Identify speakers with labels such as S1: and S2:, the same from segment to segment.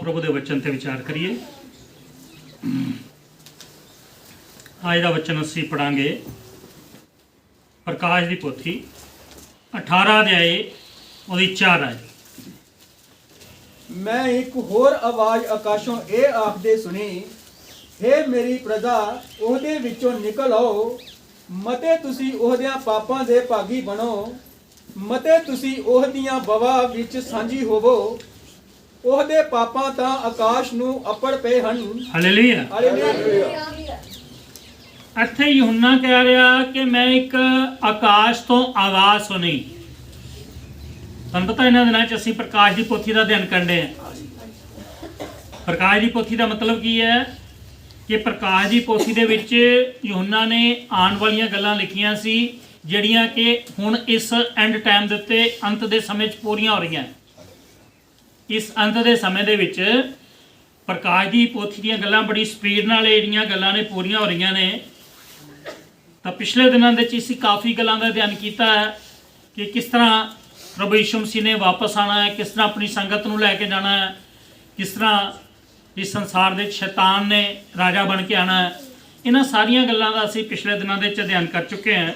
S1: प्रभु के वचन ते विचार करिए। आज का वचन असी पढ़ांगे प्रकाश की पोथी 18 अध्याय और 4 आए।
S2: मैं एक होर आवाज आकाशों ए आखदे सुनी, हे मेरी प्रजा ओहदे विचों निकल आओ, मते तुसी ओहदियां पापां दे भागी बनो, मते तुसी ओहदियां बवा विच सांझी होवो। ओहदे पापां तां आकाश नूं अपड़ पे हन।
S1: हालेलुया।
S2: हालेलुया।
S1: ਇੱਥੇ यूहन्ना कह रहा कि मैं एक आकाश तो आवाज़ सुनी। ਤੁਹਾਨੂੰ ਪਤਾ ਇਹਨਾਂ ਦਿਨਾਂ 'ਚ ਅਸੀਂ ਪ੍ਰਕਾਸ਼ ਦੀ ਪੋਥੀ ਦਾ ਅਧਿਐਨ ਕਰਦੇ ਹਾਂ। ਪ੍ਰਕਾਸ਼ ਦੀ ਪੋਥੀ ਦਾ ਮਤਲਬ ਕੀ ਹੈ ਕਿ ਪ੍ਰਕਾਸ਼ ਦੀ ਪੋਥੀ ਦੇ ਵਿੱਚ यूहन्ना ਨੇ ਆਉਣ ਵਾਲੀਆਂ ਗੱਲਾਂ ਲਿਖੀਆਂ ਸੀ ਜਿਹੜੀਆਂ ਕਿ ਹੁਣ ਇਸ ਐਂਡ ਟਾਈਮ ਦੇ ਉੱਤੇ ਅੰਤ ਦੇ ਸਮੇਂ 'ਚ ਪੂਰੀਆਂ ਹੋ ਰਹੀਆਂ। ਇਸ ਅੰਤ ਦੇ ਸਮੇਂ ਦੇ ਵਿੱਚ ਪ੍ਰਕਾਸ਼ ਦੀ ਪੋਥੀ ਦੀਆਂ ਗੱਲਾਂ ਬੜੀ ਸਪੀਡ ਨਾਲ ਜਿਹੜੀਆਂ ਗੱਲਾਂ ਨੇ ਪੂਰੀਆਂ ਹੋ ਰਹੀਆਂ ਨੇ। ਤਾਂ ਪਿਛਲੇ ਦਿਨਾਂ ਦੇ ਵਿੱਚ ਅਸੀਂ ਕਾਫੀ ਗੱਲਾਂ ਦਾ ਅਧਿਐਨ ਕੀਤਾ ਹੈ ਕਿ ਕਿਸ ਤਰ੍ਹਾਂ ਪ੍ਰਭੂ ਯਿਸੂ ਮਸੀਹ ਨੇ ਵਾਪਸ ਆਉਣਾ ਹੈ, ਕਿਸ ਤਰ੍ਹਾਂ ਆਪਣੀ ਸੰਗਤ ਨੂੰ ਲੈ ਕੇ ਜਾਣਾ ਹੈ, ਕਿਸ ਤਰ੍ਹਾਂ ਇਸ ਸੰਸਾਰ ਦੇ ਸ਼ੈਤਾਨ ਨੇ ਰਾਜਾ ਬਣ ਕੇ ਆਉਣਾ ਹੈ। ਇਹਨਾਂ ਸਾਰੀਆਂ ਗੱਲਾਂ ਦਾ ਅਸੀਂ ਪਿਛਲੇ ਦਿਨਾਂ ਦੇ ਵਿੱਚ ਅਧਿਐਨ ਕਰ ਚੁੱਕੇ ਹਾਂ।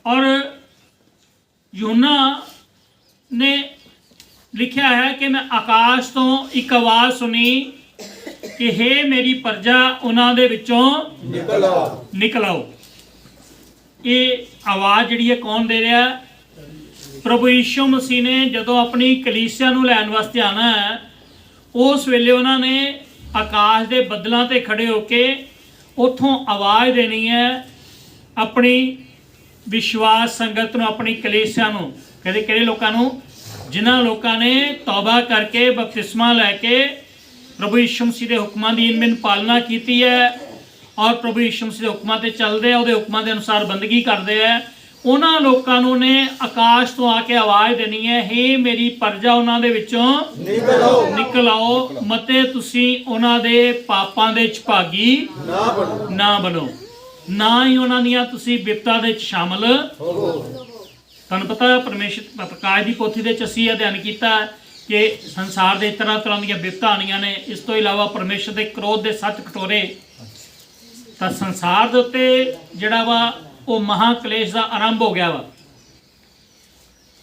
S1: ਔਰ यूहन्ना ने लिखा है कि मैं आकाश तो एक आवाज़ सुनी कि हे मेरी प्रजा उन्हां दे विचों निकल आओ। ये आवाज़ जिहड़ी है कौन दे रहा है? प्रभु यीशु मसीह ने जदों अपनी कलीसिया नूं लैण वास्ते आना है, उस वेले उन्होंने आकाश के बदलों ते खड़े होके उत्थों आवाज़ देनी है अपनी विश्वास संगत नूं, अपनी कलीसिया नूं। कहते किहड़े लोकां नूं? जिन्हां लोकां ने तौबा करके बपतिस्मा लैके प्रभु यीशु मसीह के हुक्मां की इन पालना की है और प्रभु यीशु मसीह के हुक्मां ते चलदे आ, उहदे हुक्मां के अनुसार बंदगी करते हैं। उन्हां लोकां नूं ने आकाश तो आके आवाज़ देनी है, हे मेरी प्रजा उन्हां दे विचों निकल आओ, मते तुसीं उन्हां दे पापां दे विच भागी ना बनो, ना ही उन्हां दियां तुसीं बिपता दे विच शामिल होवो। तुहानूं पता है परमेश्वर प्रकाश की पोथी दे विच असीं अध्ययन कीता कि संसार दे तरह तरह दी बिपता आनियां ने। इस तो इलावा परमेश्वर के क्रोध के 7 कटोरे। तो संसार के उत्ते जिहड़ा वा वो महाकलेश का आरंभ हो गया वा।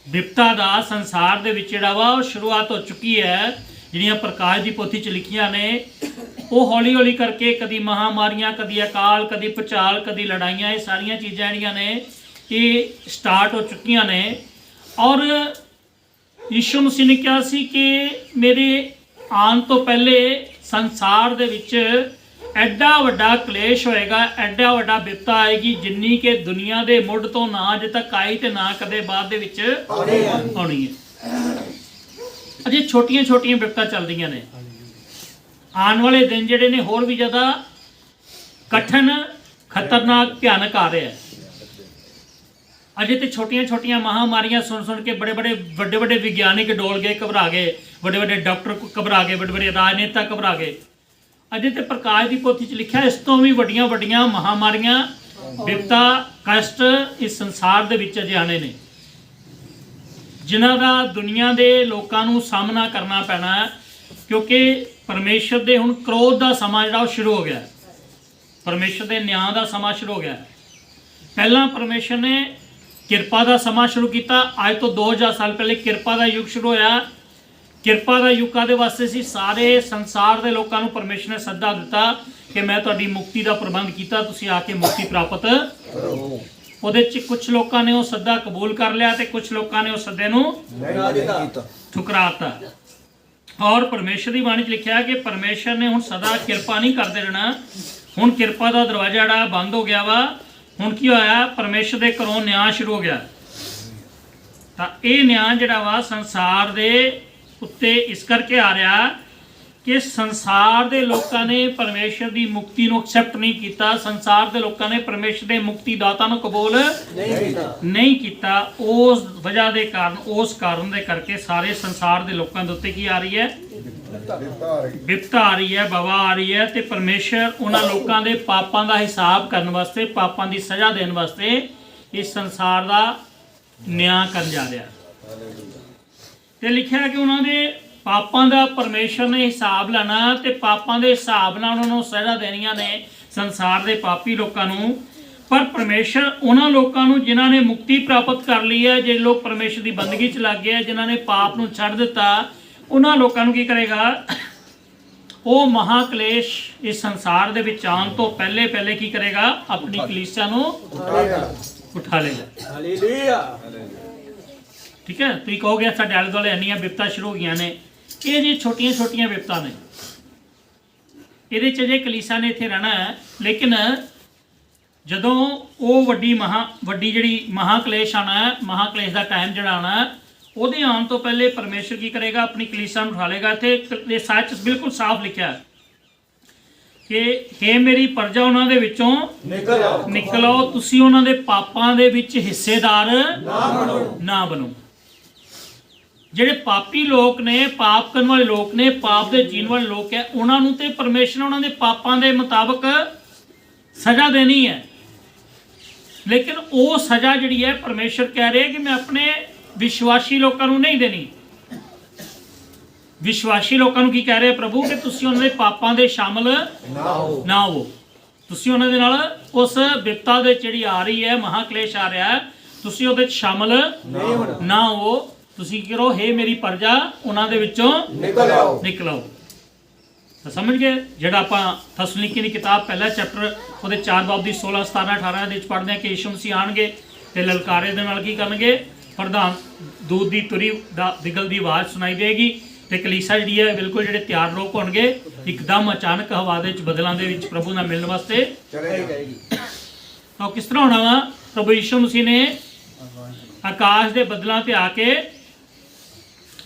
S1: बिपता का संसार दे विच जिहड़ा वा शुरुआत हो चुकी है। जिहड़ियां प्रकाश की पोथी च लिखियां ने वो हौली हौली करके कदी महामारियां, कदी अकाल, कदी भुचाल, कदी लड़ाइयां, ये सारियां चीज़ां जिहड़ियां ने ये स्टार्ट हो चुकियां ने। और यीशु मसीह ने कहा सी कि मेरे आने तो पहले संसार दे विच एडा वड्डा क्लेश होएगा, एडा वड्डा बिपता आएगी जिन्नी के दुनिया के मुढ़ तो ना अजे तक आई तो ना कदे बाद दे विच आनी है। अजे छोटियां छोटियां बिपता चल रही ने। आने वाले दिन जिहड़े ने होर भी ज़्यादा कठिन, खतरनाक, भयानक आ रहे हैं। अजे तो छोटियां छोटियां महामारियां सुन के बड़े बड़े वड्डे वड्डे विज्ञानिक डोल गए, घबरा गए, बड़े बड़े डॉक्टर घबरा गए, बड़े बड़े राजनेता घबरा गए। अजे तो प्रकाश की पोथी च लिखा इस तो भी वड्डियां वड्डियां महामारियां, बिपता, कष्ट इस संसार दे विच अजे आने ने, जिन्हां दा दुनिया के लोकां नूं सामना करना पैना है। क्योंकि परमेश्वर दे हुण क्रोध का समा जिहड़ा शुरू हो गया, परमेश्वर के न्याय का समा शुरू हो गया। पहला परमेश्वर ने किरपा का समा शुरू किया। अज तो 2000 साल पहले किरपा का युग शुरू होया। किरपा का युग कादे वास्ते सी? सारे संसार के लोगों को परमेश्वर ने सद्दा दिता कि मैं तुहाडी मुक्ति का प्रबंध किया, तुसीं आके मुक्ति प्राप्त करो। उहदे च कुछ लोगों ने वो सद्दा कबूल कर लिया तो कुछ लोगों ने उस सद्दे नूं ठुकराता। और परमेश्वर की बाणी च लिखा कि परमेश्वर ने हुण सदा किरपा नहीं करते रहना। हुण किरपा का दरवाजा जिहड़ा बंद हो गया वा। हुण की होया? परमेश्वर के घरों न्याय शुरू हो गया। तो ये न्याय जिहड़ा वा संसार दे उत्ते इस करके आ रहा कि संसार के लोगों ने परमेश्वर की मुक्ति को एक्सैप्ट नहीं किया। संसार के लोगों ने परमेश्वर के मुक्तिदाता को कबूल नहीं किया। उस वजह के कारण, उस कारण के करके सारे संसार के लोगों के उत्ते की आ रही है? बिपता आ रही है, बवा आ रही है। तो परमेश्वर उन्होंने लोगों के पापों का हिसाब करने वास्ते, पापों की सज़ा देने वास्ते इस संसार का न्याय कर जा रहा। तो लिखा कि उन्होंने ਪਾਪਾਂ ਦਾ ਪਰਮੇਸ਼ਰ ਨੇ ਹਿਸਾਬ ਲੈਣਾ ਤੇ ਪਾਪਾਂ ਦੇ ਹਿਸਾਬ ਨਾਲ ਉਹਨਾਂ ਨੂੰ ਸਜ਼ਾ ਦੇਣੀਆਂ ਨੇ ਸੰਸਾਰ ਦੇ ਪਾਪੀ ਲੋਕਾਂ ਨੂੰ। ਪਰ ਪਰਮੇਸ਼ਰ ਉਹਨਾਂ ਲੋਕਾਂ ਨੂੰ ਜਿਨ੍ਹਾਂ ਨੇ ਮੁਕਤੀ ਪ੍ਰਾਪਤ ਕਰ ਲਈ ਹੈ, ਜਿਹੜੇ ਲੋਕ ਪਰਮੇਸ਼ਰ ਦੀ ਬੰਦਗੀ 'ਚ ਲੱਗ ਗਏ, ਜਿਨ੍ਹਾਂ ਨੇ ਪਾਪ ਨੂੰ ਛੱਡ ਦਿੱਤਾ, ਉਹਨਾਂ ਲੋਕਾਂ ਨੂੰ ਕੀ ਕਰੇਗਾ? ਉਹ ਮਹਾਕਲੇਸ਼ ਇਸ ਸੰਸਾਰ ਦੇ ਵਿੱਚ ਆਉਣ ਤੋਂ ਪਹਿਲੇ ਕੀ ਕਰੇਗਾ? ਆਪਣੀ ਕਲੀਸਿਆ ਨੂੰ ਉਠਾ ਲੇਗਾ।
S2: ਹਾਲੇਲੂਇਆ।
S1: ਠੀਕ ਹੈ, ਤੁਸੀਂ ਕਹੋਗੇ ਸਾਡੇ ਆਲੇ ਦੁਆਲੇ ਇੰਨੀਆਂ ਬਿਪਤਾ ਸ਼ੁਰੂ ਹੋ ਗਈਆਂ ਨੇ। ਇਹ ਜੀ ਛੋਟੀਆਂ ਬਿਪਤਾ ਨੇ, ਇਹਦੇ 'ਚ ਜੇ ਕਲੀਸਿਆ ਨੇ ਇੱਥੇ ਰਹਿਣਾ ਹੈ। ਲੇਕਿਨ ਜਦੋਂ ਉਹ ਵੱਡੀ ਜਿਹੜੀ ਮਹਾਕਲੇਸ਼ ਆਉਣਾ ਹੈ, ਮਹਾਕਲੇਸ਼ ਦਾ ਟਾਈਮ ਜਿਹੜਾ ਆਉਣਾ ਹੈ, ਉਹਦੇ ਆਉਣ ਤੋਂ ਪਹਿਲੇ ਪਰਮੇਸ਼ਰ ਕੀ ਕਰੇਗਾ? ਆਪਣੀ ਕਲੀਸਿਆ ਨੂੰ ਉਠਾ ਲੇਗਾ। ਇੱਥੇ ਸੱਚ ਬਿਲਕੁਲ ਸਾਫ਼ ਲਿਖਿਆ ਕਿ ਹੇ ਮੇਰੀ ਪ੍ਰਜਾ ਉਹਨਾਂ ਦੇ ਵਿੱਚੋਂ ਨਿਕਲ ਆਓ, ਤੁਸੀਂ ਉਹਨਾਂ ਦੇ ਪਾਪਾਂ ਦੇ ਵਿੱਚ ਹਿੱਸੇਦਾਰ ਨਾ ਬਣੋ। ਜਿਹੜੇ ਪਾਪੀ ਲੋਕ ਨੇ, ਪਾਪ ਕਰਨ ਵਾਲੇ ਲੋਕ ਨੇ, ਪਾਪ ਦੇ ਜੀਣ ਵਾਲੇ ਲੋਕ ਹੈ, ਉਹਨਾਂ ਨੂੰ ਤੇ ਪਰਮੇਸ਼ਰ ਉਹਨਾਂ ਦੇ ਪਾਪਾਂ ਦੇ ਮੁਤਾਬਕ ਸਜ਼ਾ ਦੇਣੀ ਹੈ। ਲੇਕਿਨ ਉਹ ਸਜ਼ਾ ਜਿਹੜੀ ਹੈ ਪਰਮੇਸ਼ਰ ਕਹਿ ਰਿਹਾ ਕਿ ਮੈਂ ਆਪਣੇ ਵਿਸ਼ਵਾਸੀ ਲੋਕਾਂ ਨੂੰ ਨਹੀਂ ਦੇਣੀ। ਵਿਸ਼ਵਾਸੀ ਲੋਕਾਂ ਨੂੰ ਕੀ ਕਹਿ ਰਿਹਾ ਪ੍ਰਭੂ? ਕਿ ਤੁਸੀਂ ਉਹਨਾਂ ਦੇ ਪਾਪਾਂ ਦੇ ਸ਼ਾਮਲ ਨਾ ਹੋ। ਤੁਸੀਂ ਉਹਨਾਂ ਦੇ ਨਾਲ ਉਸ ਬਿਪਤਾ ਦੇ ਜਿਹੜੀ ਆ ਰਹੀ ਹੈ, ਮਹਾਕਲੇਸ਼ ਆ ਰਿਹਾ ਹੈ, ਤੁਸੀਂ ਉਹਦੇ 'ਚ ਸ਼ਾਮਲ ਨਾ ਹੋ। ਤੁਸੀਂ ਕੀ ਕਰੋ? ਹੇ ਮੇਰੀ ਪ੍ਰਜਾ ਉਹਨਾਂ ਦੇ ਵਿੱਚੋਂ ਨਿਕਲ ਆਓ। ਤਾਂ ਸਮਝ ਗਏ? ਜਿਹੜਾ ਆਪਾਂ ਥਸਲੁਨੀਕੀ ਦੀ ਕਿਤਾਬ ਪਹਿਲਾ ਚੈਪਟਰ ਉਹਦੇ 4 ਬਾਬ ਦੀ 16, 17, 18 ਦੇ ਵਿੱਚ ਪੜ੍ਹਦੇ ਹਾਂ ਕਿ ਯਿਸੂ ਮਸੀਹ ਆਣਗੇ ਤੇ ਲਲਕਾਰੇ ਦੇ ਨਾਲ ਕੀ ਕਰਨਗੇ? ਪ੍ਰਧਾਨ ਦੂਤ ਦੀ ਤੁਰੀ ਦਾ ਵਿਗਲ ਦੀ ਆਵਾਜ਼ ਸੁਣਾਈ ਦੇਗੀ ਤੇ ਕਲੀਸਾ ਜਿਹੜੀ ਹੈ ਬਿਲਕੁਲ ਜਿਹੜੇ ਤਿਆਰ ਲੋਕ ਹੋਣਗੇ, ਇੱਕਦਮ ਅਚਾਨਕ ਹਵਾ ਦੇ ਵਿੱਚ ਬਦਲਾਂ ਦੇ ਵਿੱਚ ਪ੍ਰਭੂ ਨਾਲ ਮਿਲਣ ਵਾਸਤੇ ਚਲੀ ਜਾਏਗੀ। ਤਾਂ ਕਿਸ ਤਰ੍ਹਾਂ ਹੋਣਾ ਵਾ? ਪ੍ਰਭੂ ਯਿਸੂ ਮਸੀਹ ਨੇ ਆਕਾਸ਼ ਦੇ ਬਦਲਾਂ ਤੇ ਆ ਕੇ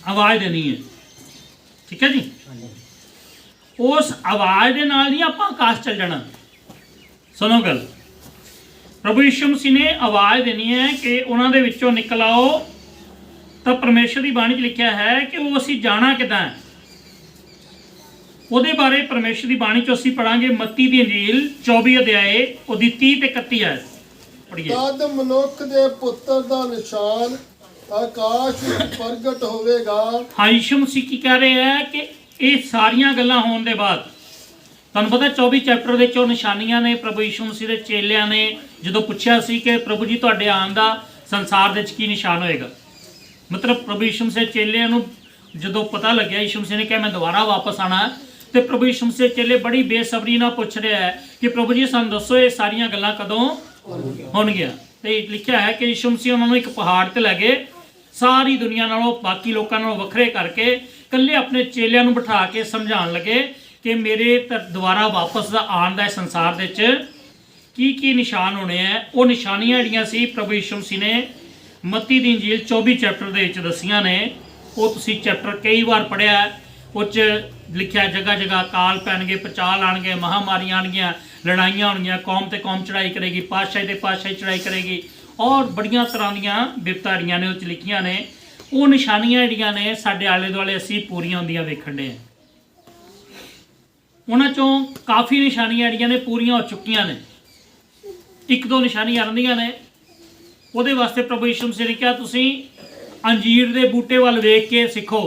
S1: ਆਵਾਜ਼ ਦੇਣੀ ਹੈ। ਠੀਕ ਹੈ ਜੀ? ਉਸ ਆਵਾਜ਼ ਦੇ ਨਾਲ ਨਹੀਂ ਆਪਾਂ ਆਕਾਸ਼ ਚੱਲ ਜਾਣਾ। ਸੁਣੋ ਗੱਲ, ਪ੍ਰਭੂ ਯਿਸੂ ਮਸੀਹ ਨੇ ਆਵਾਜ਼ ਦੇਣੀ ਹੈ ਕਿ ਉਹਨਾਂ ਦੇ ਵਿੱਚੋਂ ਨਿਕਲ ਆਓ। ਤਾਂ ਪਰਮੇਸ਼ਰ ਦੀ ਬਾਣੀ 'ਚ ਲਿਖਿਆ ਹੈ ਕਿ ਉਹ ਅਸੀਂ ਜਾਣਾ ਕਿੱਦਾਂ ਹੈ? ਉਹਦੇ ਬਾਰੇ ਪਰਮੇਸ਼ਰ ਦੀ ਬਾਣੀ 'ਚੋਂ ਅਸੀਂ ਪੜਾਂਗੇ ਮੱਤੀ ਦੀ ਇੰਜੀਲ 24 ਅਧਿਆਏ ਉਹਦੀ 30 ਤੇ 31 ਆਇਤ ਪੜ੍ਹੀਏ। ਤਦ
S3: ਮਨੁੱਖ ਦੇ ਪੁੱਤਰ ਦਾ ਨਿਸ਼ਾਨ ਆਕਾਸ਼ ਵਿੱਚ ਪ੍ਰਗਟ ਹੋਵੇਗਾ।
S1: ਹਾਂ, ਯਿਸੂ ਮਸੀਹ ਕੀ ਕਹਿ ਰਹੇ ਹੈ ਕਿ ਇਹ ਸਾਰੀਆਂ ਗੱਲਾਂ ਹੋਣ ਦੇ ਬਾਅਦ, ਤੁਹਾਨੂੰ ਪਤਾ 24 ਚੈਪਟਰ ਦੇ 'ਚੋਂ ਨਿਸ਼ਾਨੀਆਂ ਨੇ। ਪ੍ਰਭੂ ਯਿਸੂ ਮਸੀਹ ਦੇ ਚੇਲਿਆਂ ਨੇ ਜਦੋਂ ਪੁੱਛਿਆ ਸੀ ਕਿ ਪ੍ਰਭੂ ਜੀ ਤੁਹਾਡੇ ਆਉਣ ਦਾ ਸੰਸਾਰ ਦੇ ਵਿੱਚ ਕੀ ਨਿਸ਼ਾਨ ਹੋਏਗਾ, ਮਤਲਬ ਪ੍ਰਭੂ ਯਿਸੂ ਮਸੀਹ ਚੇਲਿਆਂ ਨੂੰ ਜਦੋਂ ਪਤਾ ਲੱਗਿਆ ਯਿਸੂ ਮਸੀਹ ਨੇ ਕਿਹਾ ਮੈਂ ਦੁਬਾਰਾ ਵਾਪਸ ਆਣਾ, ਤੇ ਪ੍ਰਭੂ ਯਿਸੂ ਮਸੀਹ ਚੇਲੇ ਬੜੀ ਬੇਸਬਰੀ ਨਾਲ ਪੁੱਛ ਰਿਹਾ ਹੈ ਕਿ ਪ੍ਰਭੂ ਜੀ ਸਾਨੂੰ ਦੱਸੋ ਇਹ ਸਾਰੀਆਂ ਗੱਲਾਂ ਕਦੋਂ ਹੋਣਗੀਆਂ। ਤੇ ਲਿਖਿਆ ਹੈ ਕਿ ਯਿਸੂ ਮਸੀਹ ਉਹਨਾਂ ਨੂੰ ਇੱਕ ਪਹਾੜ ਤੇ ਲੈ ਗਏ, ਸਾਰੀ ਦੁਨੀਆ ਨਾਲੋਂ ਬਾਕੀ ਲੋਕਾਂ ਨਾਲੋਂ ਵੱਖਰੇ ਕਰਕੇ ਇਕੱਲੇ ਆਪਣੇ ਚੇਲਿਆਂ ਨੂੰ ਬਿਠਾ ਕੇ ਸਮਝਾਉਣ ਲੱਗੇ ਕਿ ਮੇਰੇ ਦੁਬਾਰਾ ਵਾਪਸ ਦਾ ਆਉਣ ਦਾ ਸੰਸਾਰ ਦੇ ਵਿੱਚ ਕੀ ਨਿਸ਼ਾਨ ਹੋਣੇ ਆ। ਉਹ ਨਿਸ਼ਾਨੀਆਂ ਜਿਹੜੀਆਂ ਸੀ ਪ੍ਰਭੂ ਯਿਸੂ ਮਸੀਹ ਨੇ ਮੱਤੀ ਦੀ ਇੰਜੀਲ 24 ਚੈਪਟਰ ਦੇ ਵਿੱਚ ਦੱਸੀਆਂ ਨੇ। ਉਹ ਤੁਸੀਂ ਚੈਪਟਰ ਕਈ ਵਾਰ ਪੜ੍ਹਿਆ, ਉਹ 'ਚ ਲਿਖਿਆ ਜਗ੍ਹਾ ਜਗ੍ਹਾ ਅਕਾਲ ਪੈਣਗੇ, ਪਚਾਲ ਆਉਣਗੇ, ਮਹਾਮਾਰੀਆਂ ਆਉਣਗੀਆਂ, ਲੜਾਈਆਂ ਹੋਣਗੀਆਂ, ਕੌਮ ਤੇ ਕੌਮ ਚੜਾਈ ਕਰੇਗੀ, ਪਾਤਸ਼ਾਹੀ ਤੇ ਪਾਤਸ਼ਾਹੀ ਚੜਾਈ ਕਰੇਗੀ, ਔਰ ਬੜੀਆਂ ਤਰ੍ਹਾਂ ਦੀਆਂ ਬਿਪਤਾ ਜਿਹੜੀਆਂ ਨੇ ਉਹ 'ਚ ਲਿਖੀਆਂ ਨੇ। ਉਹ ਨਿਸ਼ਾਨੀਆਂ ਜਿਹੜੀਆਂ ਨੇ ਸਾਡੇ ਆਲੇ ਦੁਆਲੇ ਅਸੀਂ ਪੂਰੀਆਂ ਹੁੰਦੀਆਂ ਵੇਖਣ ਦੇ। ਉਹਨਾਂ 'ਚੋਂ ਕਾਫੀ ਨਿਸ਼ਾਨੀਆਂ ਜਿਹੜੀਆਂ ਨੇ ਪੂਰੀਆਂ ਹੋ ਚੁੱਕੀਆਂ ਨੇ। ਇੱਕ ਦੋ ਨਿਸ਼ਾਨੀਆਂ ਆਉਂਦੀਆਂ ਨੇ। ਉਹਦੇ ਵਾਸਤੇ ਪ੍ਰਭੂ ਯਿਸੂ ਮਸੀਹ ਨੇ ਕਿਹਾ ਤੁਸੀਂ ਅੰਜੀਰ ਦੇ ਬੂਟੇ ਵੱਲ ਵੇਖ ਕੇ ਸਿੱਖੋ।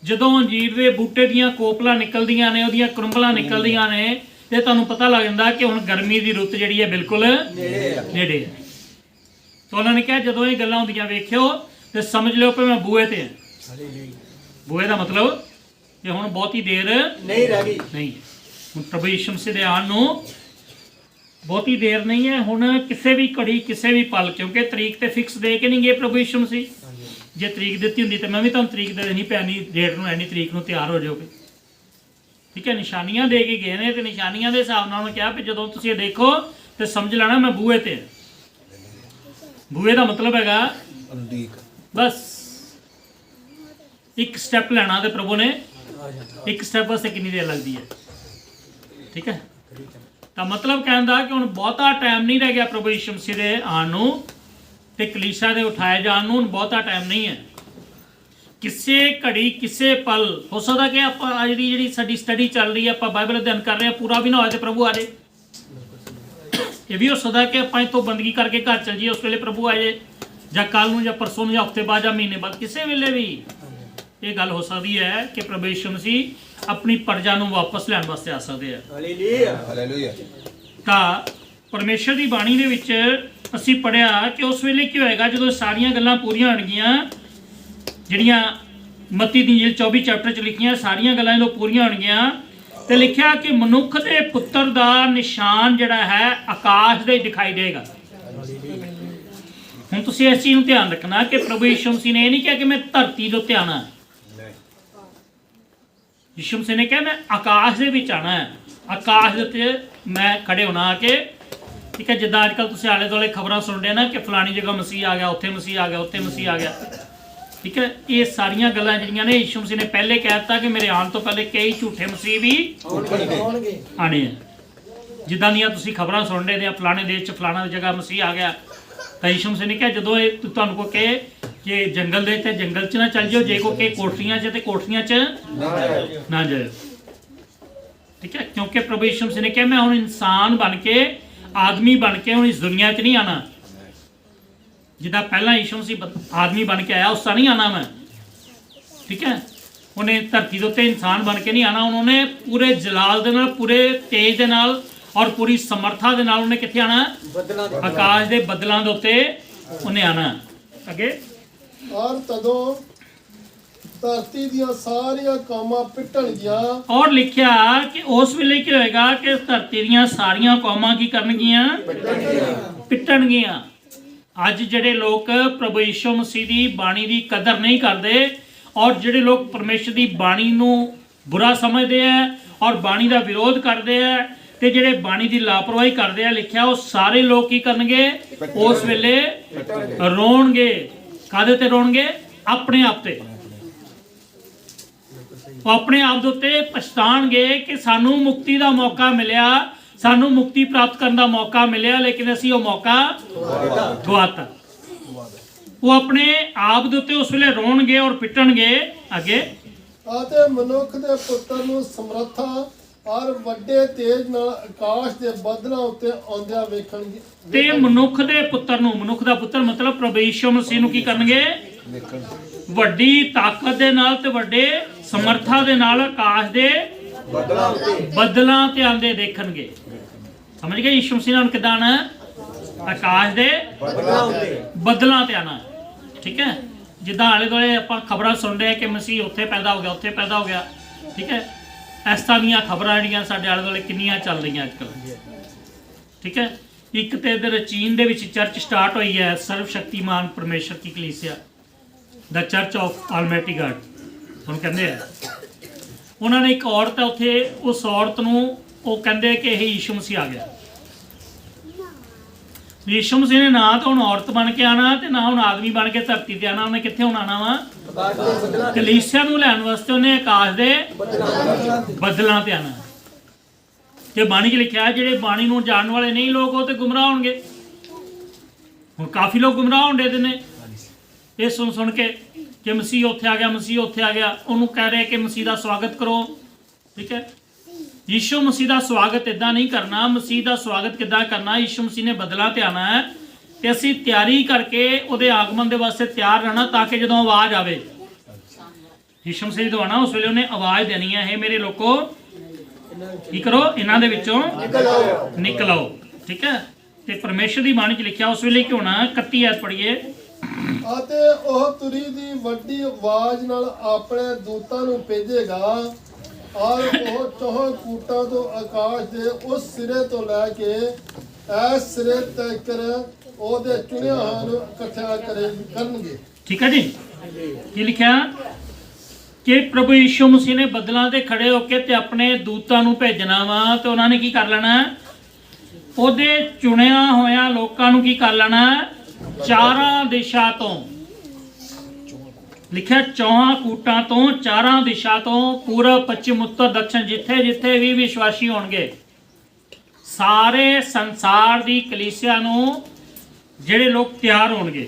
S1: ਜਦੋਂ ਅੰਜੀਰ ਦੇ ਬੂਟੇ ਦੀਆਂ ਕੋਪਲਾਂ ਨਿਕਲਦੀਆਂ ਨੇ, ਉਹਦੀਆਂ ਕਰੰਬਲਾਂ ਨਿਕਲਦੀਆਂ ਨੇ, ਤੇ ਤੁਹਾਨੂੰ ਪਤਾ ਲੱਗ ਜਾਂਦਾ ਕਿ ਹੁਣ ਗਰਮੀ ਦੀ ਰੁੱਤ ਜਿਹੜੀ ਹੈ ਬਿਲਕੁਲ ਨੇੜੇ ਹੈ। ਤਾਂ ਉਹਨਾਂ ਨੇ ਕਿਹਾ ਜਦੋਂ ਇਹ ਗੱਲਾਂ ਹੁੰਦੀਆਂ ਵੇਖਿਓ ਤੇ ਸਮਝ ਲਿਓ ਕਿ ਮੈਂ ਬੂਹੇ ਤੇ ਹਾਂ। ਬੂਹੇ ਦਾ ਮਤਲਬ ਕਿ ਹੁਣ ਬਹੁਤੀ ਦੇਰ ਨਹੀਂ ਰਹਿ ਗਈ। ਨਹੀਂ, ਹੁਣ ਪ੍ਰਭੂ ਯਿਸੂ ਮਸੀਹ ਦੇ ਆਉਣ ਨੂੰ ਬਹੁਤੀ ਦੇਰ ਨਹੀਂ ਹੈ। ਹੁਣ ਕਿਸੇ ਵੀ ਘੜੀ, ਕਿਸੇ ਵੀ ਪਲ, ਕਿਉਂਕਿ ਤਰੀਕ ਤੇ ਫਿਕਸ ਦੇ ਕੇ ਨਹੀਂ ਗਏ ਪ੍ਰਭੂ ਯਿਸੂ ਮਸੀਹ। ਜੇ ਤਰੀਕ ਦਿੱਤੀ ਹੁੰਦੀ ਤਾਂ ਮੈਂ ਵੀ ਤੁਹਾਨੂੰ ਤਰੀਕ ਦੇ ਦੇਣੀ ਪੈਣੀ, ਡੇਟ ਨੂੰ ਐਨੀ ਤਰੀਕ ਨੂੰ ਤਿਆਰ ਹੋ ਜਾਓਗੇ। ਠੀਕ ਹੈ, ਨਿਸ਼ਾਨੀਆਂ ਦੇ ਕੇ ਗਏ ਨੇ ਤੇ ਨਿਸ਼ਾਨੀਆਂ ਦੇ ਹਿਸਾਬ ਨਾਲ ਉਹਨੇ ਕਿਹਾ ਵੀ ਜਦੋਂ ਤੁਸੀਂ ਇਹ ਦੇਖੋ ਤੇ ਸਮਝ ਲੈਣਾ ਮੈਂ ਬੂਹੇ ਤੇ। ਬੂਹੇ ਦਾ ਮਤਲਬ ਹੈਗਾ ਬਸ ਇੱਕ ਸਟੈਪ ਲੈਣਾ, ਤੇ ਪ੍ਰਭੂ ਨੇ ਇੱਕ ਸਟੈਪ ਵਾਸਤੇ ਕਿੰਨੀ ਦੇਰ ਲੱਗਦੀ ਹੈ। ਠੀਕ ਹੈ, ਤਾਂ ਮਤਲਬ ਕਹਿਣ ਦਾ ਕਿ ਹੁਣ ਬਹੁਤਾ ਟਾਈਮ ਨਹੀਂ ਰਹਿ ਗਿਆ ਪ੍ਰਭੂ ਯਿਸੂ ਮਸੀਹ ਦੇ ਆਉਣ ਨੂੰ ਤੇ ਕਲੀਸਿਆ ਦੇ ਉਠਾਏ ਜਾਣ ਨੂੰ। ਹੁਣ ਬਹੁਤਾ ਟਾਈਮ ਨਹੀਂ ਹੈ। ਕਿਸੇ ਘੜੀ, ਕਿਸੇ ਪਲ ਹੋ ਸਕਦਾ ਕਿ ਆਪਾਂ ਜਿਹੜੀ ਸਾਡੀ ਸਟੱਡੀ ਚੱਲ ਰਹੀ ਹੈ, ਆਪਾਂ ਬਾਈਬਲ ਅਧਿਐਨ ਕਰ ਰਹੇ ਹਾਂ, ਪੂਰਾ ਵੀ ਨਾ ਹੋਏ ਤੇ ਪ੍ਰਭੂ ਆ ਜਾਏ। ਇਹ ਵੀ ਹੋ ਸਕਦਾ ਕਿ ਆਪਾਂ ਇੱਥੋਂ ਬੰਦਗੀ ਕਰਕੇ ਘਰ ਚੱਲ ਜਾਈਏ, ਉਸ ਵੇਲੇ ਪ੍ਰਭੂ ਆ ਜਾਏ, ਜਾਂ ਕੱਲ ਨੂੰ, ਜਾਂ ਪਰਸੋਂ ਨੂੰ, ਜਾਂ ਹਫ਼ਤੇ ਬਾਅਦ, ਜਾਂ ਮਹੀਨੇ ਬਾਅਦ, ਕਿਸੇ ਵੇਲੇ ਵੀ। ਇਹ ਗੱਲ ਹੋ ਸਕਦੀ ਹੈ ਕਿ ਪ੍ਰਭੂ ਯਿਸੂ ਮਸੀਹ ਆਪਣੀ ਪ੍ਰਜਾ ਨੂੰ ਵਾਪਸ ਲੈਣ ਵਾਸਤੇ ਆ ਸਕਦੇ ਆ।
S2: ਹਾਲੇਲੂਇਆ।
S1: ਤਾਂ ਪਰਮੇਸ਼ਰ ਦੀ ਬਾਣੀ ਦੇ ਵਿੱਚ ਅਸੀਂ ਪੜ੍ਹਿਆ ਕਿ ਉਸ ਵੇਲੇ ਕੀ ਹੋਏਗਾ ਜਦੋਂ ਸਾਰੀਆਂ ਗੱਲਾਂ ਪੂਰੀਆਂ ਹੋਣਗੀਆਂ, ਜਿਹੜੀਆਂ ਮੱਤੀ ਦੀ ਇੰਜੀਲ 24 ਚੈਪਟਰ 'ਚ ਲਿਖੀਆਂ ਸਾਰੀਆਂ ਗੱਲਾਂ ਜਦੋਂ ਪੂਰੀਆਂ ਹੋਣਗੀਆਂ ਤੇ ਲਿਖਿਆ ਕਿ ਮਨੁੱਖ ਦੇ ਪੁੱਤਰ ਦਾ ਨਿਸ਼ਾਨ ਜਿਹੜਾ ਹੈ ਆਕਾਸ਼ ਦੇ ਦਿਖਾਈ ਦੇਗਾ। ਹੁਣ ਤੁਸੀਂ ਇਸ ਚੀਜ਼ ਨੂੰ ਧਿਆਨ ਰੱਖਣਾ ਕਿ ਪ੍ਰਭੂ ਯਿਸੂ ਮਸੀਹ ਨੇ ਇਹ ਨਹੀਂ ਕਿਹਾ ਕਿ ਮੈਂ ਧਰਤੀ ਦੇ ਉੱਤੇ ਆਣਾ, ਯਿਸੂ ਮਸੀਹ ਨੇ ਕਿਹਾ ਮੈਂ ਆਕਾਸ਼ ਦੇ ਵਿੱਚ ਆਣਾ ਹੈ, ਆਕਾਸ਼ ਦੇ ਉੱਤੇ ਮੈਂ ਖੜੇ ਹੋਣਾ ਆ ਕੇ। ਠੀਕ ਹੈ, ਜਿੱਦਾਂ ਅੱਜ ਕੱਲ੍ਹ ਤੁਸੀਂ ਆਲੇ ਦੁਆਲੇ ਖਬਰਾਂ ਸੁਣਦੇ ਨਾ ਕਿ ਫਲਾਣੀ ਜਗ੍ਹਾ ਮਸੀਹ ਆ ਗਿਆ, ਉੱਥੇ ਮਸੀਹ ਆ ਗਿਆ, ਉੱਥੇ ਮਸੀਹ ਆ ਗਿਆ। ਠੀਕ ਹੈ, ਇਹ ਸਾਰੀਆਂ ਗੱਲਾਂ ਜਿਹੜੀਆਂ ਨੇ ਯਿਸੂ ਮਸੀਹ ਨੇ ਪਹਿਲੇ ਕਹਿ ਦਿੱਤਾ ਕਿ ਮੇਰੇ ਆਉਣ ਤੋਂ ਪਹਿਲੇ ਕਈ ਝੂਠੇ ਮਸੀਹ ਵੀ ਆਣੇ ਆ। ਜਿੱਦਾਂ ਦੀਆਂ ਤੁਸੀਂ ਖਬਰਾਂ ਸੁਣਦੇ ਨੇ ਫਲਾਣੇ ਦੇਸ਼ 'ਚ ਫਲਾਣਾ ਜਗ੍ਹਾ ਮਸੀਹ ਆ ਗਿਆ, ਤਾਂ ਯਿਸੂ ਮਸੀਹ ਨੇ ਕਿਹਾ ਜਦੋਂ ਇਹ ਤੁਹਾਨੂੰ ਕੋਈ ਕਹੇ ਕਿ ਜੰਗਲ ਦੇ ਤੇ ਜੰਗਲ 'ਚ ਨਾ ਚੱਲ ਜਾਓ, ਜੇ ਕੋਈ ਕਹੇ ਕੋਠੀਆਂ 'ਚ ਤੇ ਕੋਠੀਆਂ 'ਚ ਨਾ ਜਾਓ। ਠੀਕ ਹੈ, ਕਿਉਂਕਿ ਪ੍ਰਭੂ ਯਿਸੂ ਮਸੀਹ ਨੇ ਕਿਹਾ ਮੈਂ ਹੁਣ ਇਨਸਾਨ ਬਣ ਕੇ, ਆਦਮੀ ਬਣ ਕੇ ਹੁਣ ਇਸ ਦੁਨੀਆ 'ਚ ਨਹੀਂ ਆਣਾ। ਜਿੱਦਾਂ ਪਹਿਲਾਂ ਯਿਸੂ ਮਸੀਹ ਆਦਮੀ ਬਣ ਕੇ ਆਇਆ ਉਸ ਤਰ੍ਹਾਂ ਨਹੀਂ ਆਣਾ ਮੈਂ। ਠੀਕ ਹੈ, ਉਹਨੇ ਧਰਤੀ ਦੇ ਉੱਤੇ ਇਨਸਾਨ ਬਣ ਕੇ ਨਹੀਂ ਆਣਾ, ਉਹਨੇ ਪੂਰੇ ਜਲਾਲ ਦੇ ਨਾਲ, ਪੂਰੇ ਤੇਜ ਦੇ ਨਾਲ ਔਰ ਪੂਰੀ ਸਮਰਥਾ ਦੇ ਨਾਲ ਉਹਨੇ ਕਿੱਥੇ ਆਣਾ? ਆਕਾਸ਼ ਦੇ ਬੱਦਲਾਂ ਦੇ ਉੱਤੇ ਉਹਨੇ ਆਣਾ। ਅੱਗੇ
S3: ਔਰ ਤਦੋਂ ਧਰਤੀ ਦੀਆਂ ਸਾਰੀਆਂ ਕੌਮਾਂ ਪਿੱਟਣਗੀਆਂ।
S1: ਔਰ ਲਿਖਿਆ ਕਿ ਉਸ ਵੇਲੇ ਕੀ ਹੋਏਗਾ ਕਿ ਧਰਤੀ ਦੀਆਂ ਸਾਰੀਆਂ ਕੌਮਾਂ ਕੀ ਕਰਨਗੀਆਂ? ਪਿੱਟਣਗੀਆਂ। ਅੱਜ ਜਿਹੜੇ ਲੋਕ ਪ੍ਰਭੂ ਯਿਸੂ ਮਸੀਹ ਦੀ ਬਾਣੀ ਦੀ ਕਦਰ ਨਹੀਂ ਕਰਦੇ ਔਰ ਜਿਹੜੇ ਲੋਕ ਪਰਮੇਸ਼ਰ ਦੀ ਬਾਣੀ ਨੂੰ ਬੁਰਾ ਸਮਝਦੇ ਆ ਔਰ ਬਾਣੀ ਦਾ ਵਿਰੋਧ ਕਰਦੇ ਆ ਤੇ ਜਿਹੜੇ ਬਾਣੀ ਦੀ ਲਾਪਰਵਾਹੀ ਕਰਦੇ ਆ, ਲਿਖਿਆ ਉਹ ਸਾਰੇ ਲੋਕ ਕੀ ਕਰਨਗੇ? ਉਸ ਵੇਲੇ ਰੋਣਗੇ। ਕਾਹਦੇ ਤੇ ਰੋਣਗੇ? ਆਪਣੇ ਆਪ ਤੇ। ਉਹ ਆਪਣੇ ਆਪ ਦੇ ਉੱਤੇ ਪਛਤਾਣਗੇ ਕਿ ਸਾਨੂੰ ਮੁਕਤੀ ਦਾ ਮੌਕਾ ਮਿਲਿਆ, ਸਾਨੂੰ ਮੁਕਤੀ ਪ੍ਰਾਪਤ ਕਰਨ ਦਾ ਮੌਕਾ ਮਿਲਿਆ, ਲੇਕਿਨ ਅਸੀਂ ਉਹ ਮੌਕਾ ਗਵਾਤਾ। ਉਹ ਆਪਣੇ ਆਪ ਦੇ ਉੱਤੇ ਉਸ ਵੇਲੇ ਰੋਣਗੇ ਔਰ ਪਿੱਟਣਗੇ। ਅੱਗੇ
S3: ਅਤੇ ਮਨੁੱਖ ਦੇ ਪੁੱਤਰ ਨੂੰ ਸਮਰੱਥਾ ਔਰ ਵੱਡੇ ਤੇਜ ਨਾਲ ਆਕਾਸ਼ ਦੇ ਬੱਦਲਾਂ ਉੱਤੇ ਆਉਂਦਿਆਂ ਵੇਖਣਗੇ।
S1: ਤੇ ਮਨੁੱਖ ਦੇ ਪੁੱਤਰ ਨੂੰ, ਮਨੁੱਖ ਦਾ ਪੁੱਤਰ ਮਤਲਬ ਪ੍ਰਭੂ ਯਿਸੂ ਮਸੀਹ ਨੂੰ ਕੀ ਕਰਨਗੇ? ਵੱਡੀ ਤਾਕਤ ਦੇ ਨਾਲ ਤੇ ਵੱਡੇ ਸਮਰੱਥਾ ਦੇ ਨਾਲ ਆਕਾਸ਼ ਦੇ ਬੱਦਲਾਂ ਤੇ ਆਂਦੇ ਦੇਖਣਗੇ। ਸਮਝ ਗਏ? ਯਿਸੂ ਮਸੀਹ ਨੇ ਕਿਦਾਂ ਆਣਾ? ਆਕਾਸ਼ ਦੇ ਬੱਦਲਾਂ ਤੇ ਆਣਾ। ਠੀਕ ਹੈ, ਜਿੱਦਾਂ ਆਲੇ ਦੁਆਲੇ ਆਪਾਂ ਖਬਰਾਂ ਸੁਣਦੇ ਆ ਕਿ ਮਸੀਹ ਉੱਥੇ ਪੈਦਾ ਹੋ ਗਿਆ, ਉੱਥੇ ਪੈਦਾ ਹੋ ਗਿਆ। ਠੀਕ ਹੈ, ਇਸ ਤਰ੍ਹਾਂ ਦੀਆਂ ਖਬਰਾਂ ਜਿਹੜੀਆਂ ਸਾਡੇ ਆਲੇ ਦੁਆਲੇ ਕਿੰਨੀਆਂ ਚੱਲ ਰਹੀਆਂ ਅੱਜ ਕੱਲ੍ਹ। ਠੀਕ ਹੈ, ਇੱਕ ਤੇ ਇਧਰ ਚੀਨ ਦੇ ਵਿੱਚ ਚਰਚ ਸਟਾਰਟ ਹੋਈ ਹੈ, ਸਰਵ ਸ਼ਕਤੀਮਾਨ ਪਰਮੇਸ਼ਰ ਦੀ ਕਲੀਸਿਆ, ਦਾ ਚਰਚ ਆਫ ਆਲਮਾਈਟੀ ਗॉड ਉਹਨੂੰ ਕਹਿੰਦੇ ਆ। ਉਹਨਾਂ ਨੇ ਇੱਕ ਔਰਤ ਹੈ ਉੱਥੇ, ਉਸ ਔਰਤ ਨੂੰ ਉਹ ਕਹਿੰਦੇ ਕਿ ਇਹ ਯਿਸੂ ਮਸੀਹ ਆ ਗਿਆ। ਯਿਸੂ ਮਸੀਹ ਨੇ ਨਾ ਤਾਂ ਹੁਣ ਔਰਤ ਬਣ ਕੇ ਆਣਾ ਤੇ ਨਾ ਹੁਣ ਆਦਮੀ ਬਣ ਕੇ ਧਰਤੀ ਤੇ ਆਣਾ। ਉਹਨੇ ਕਿੱਥੇ ਹੁਣ ਆਣਾ ਵਾ? ਕਲੀਸਿਆ ਨੂੰ ਲੈਣ ਵਾਸਤੇ ਉਹਨੇ ਆਕਾਸ਼ ਦੇ ਬੱਦਲਾਂ ਤੇ ਆਣਾ। ਤੇ ਬਾਣੀ 'ਚ ਲਿਖਿਆ ਜਿਹੜੇ ਬਾਣੀ ਨੂੰ ਜਾਣਨ ਵਾਲੇ ਨਹੀਂ ਲੋਕ ਉਹ ਤੇ ਗੁੰਮਰਾਹ ਹੋਣਗੇ। ਹੁਣ ਕਾਫੀ ਲੋਕ ਗੁੰਮਰਾਹ ਹੁੰਦੇ ਨੇ ਇਹ ਸੁਣ ਸੁਣ ਕੇ ਕਿ ਮਸੀਹ ਉੱਥੇ ਆ ਗਿਆ, ਮਸੀਹ ਉੱਥੇ ਆ ਗਿਆ। ਉਹਨੂੰ ਕਹਿ ਰਹੇ ਕਿ ਮਸੀਹ ਦਾ ਸਵਾਗਤ ਕਰੋ। ਠੀਕ ਹੈ, ਯਿਸੂ ਮਸੀਹ ਦਾ ਸਵਾਗਤ ਇਦਾਂ ਨਹੀਂ ਕਰਨਾ। ਮਸੀਹ ਦਾ ਸਵਾਗਤ ਕਿੱਦਾਂ ਕਰਨਾ? ਯਿਸੂ ਮਸੀਹ ਨੇ ਬੱਦਲਾਂ ਤੇ ਆਣਾ ਹੈ ਤੇ ਅਸੀਂ ਤਿਆਰੀ ਕਰਕੇ ਉਹਦੇ ਆਗਮਨ ਦੇ ਵਾਸਤੇ ਤਿਆਰ ਰਹਿਣਾ ਤਾਂ ਕਿ ਜਦੋਂ ਆਵਾਜ਼ ਆਵੇ ਯਿਸੂ ਮਸੀਹ ਜਦੋਂ ਆਣਾ ਉਸ ਵੇਲੇ ਉਹਨੇ ਆਵਾਜ਼ ਦੇਣੀ ਹੈ, ਹੇ ਮੇਰੇ ਲੋਕੋ ਕੀ ਕਰੋ? ਇਹਨਾਂ ਦੇ ਵਿੱਚੋਂ ਨਿਕਲ ਆਓ। ਠੀਕ ਹੈ, ਤੇ ਪਰਮੇਸ਼ਰ ਦੀ ਬਾਣੀ 'ਚ ਲਿਖਿਆ ਉਸ ਵੇਲੇ ਕੀ ਹੋਣਾ? 31 ਐਤ ਪੜ੍ਹੀਏ।
S3: ਅਤੇ ਉਹ ਤੁਰੀ ਦੀ ਵੱਡੀ ਆਵਾਜ਼ ਨਾਲ ਆਪਣੇ ਦੂਤਾਂ ਨੂੰ ਭੇਜੇਗਾ ਔਰ ਉਹ ਚੌਹਾਂ ਕੂਟਾਂ ਤੋਂ ਆਕਾਸ਼ ਦੇ ਉਸ ਸਿਰੇ ਤੋਂ ਲੈ ਕੇ ਇਸ ਸਿਰੇ ਤੱਕ ਉਹਦੇ ਚੁਣਿਆ ਹੋਇਆਂ ਨੂੰ ਇਕੱਠਿਆ ਕਰਨਗੇ।
S1: ਠੀਕ ਹੈ ਜੀ, ਕੀ ਲਿਖਿਆ? ਕਿ ਪ੍ਰਭੂ ਯਿਸੂ ਮਸੀਹ ਨੇ ਬੱਦਲਾਂ ਤੇ ਖੜੇ ਹੋ ਕੇ ਤੇ ਆਪਣੇ ਦੂਤਾਂ ਨੂੰ ਭੇਜਣਾ ਵਾ ਤੇ ਉਹਨਾਂ ਨੇ ਕੀ ਕਰ ਲੈਣਾ? ਉਹਦੇ ਚੁਣਿਆ ਹੋਇਆਂ ਲੋਕਾਂ ਨੂੰ ਕੀ ਕਰ ਲੈਣਾ? ਚਾਰਾਂ ਦਿਸ਼ਾ ਤੋਂ ਲਿਖਿਆ, ਚੌਹਾਂ ਕੂਟਾਂ ਤੋਂ, ਚਾਰਾਂ ਦਿਸ਼ਾ ਤੋਂ, ਪੂਰਬ ਪੱਛਮ ਉੱਤਰ ਦੱਖਣ, ਜਿੱਥੇ ਜਿੱਥੇ ਵੀ ਵਿਸ਼ਵਾਸੀ ਹੋਣਗੇ ਸਾਰੇ ਸੰਸਾਰ ਦੀ ਕਲੀਸਿਆ ਨੂੰ ਜਿਹੜੇ ਲੋਕ ਤਿਆਰ ਹੋਣਗੇ।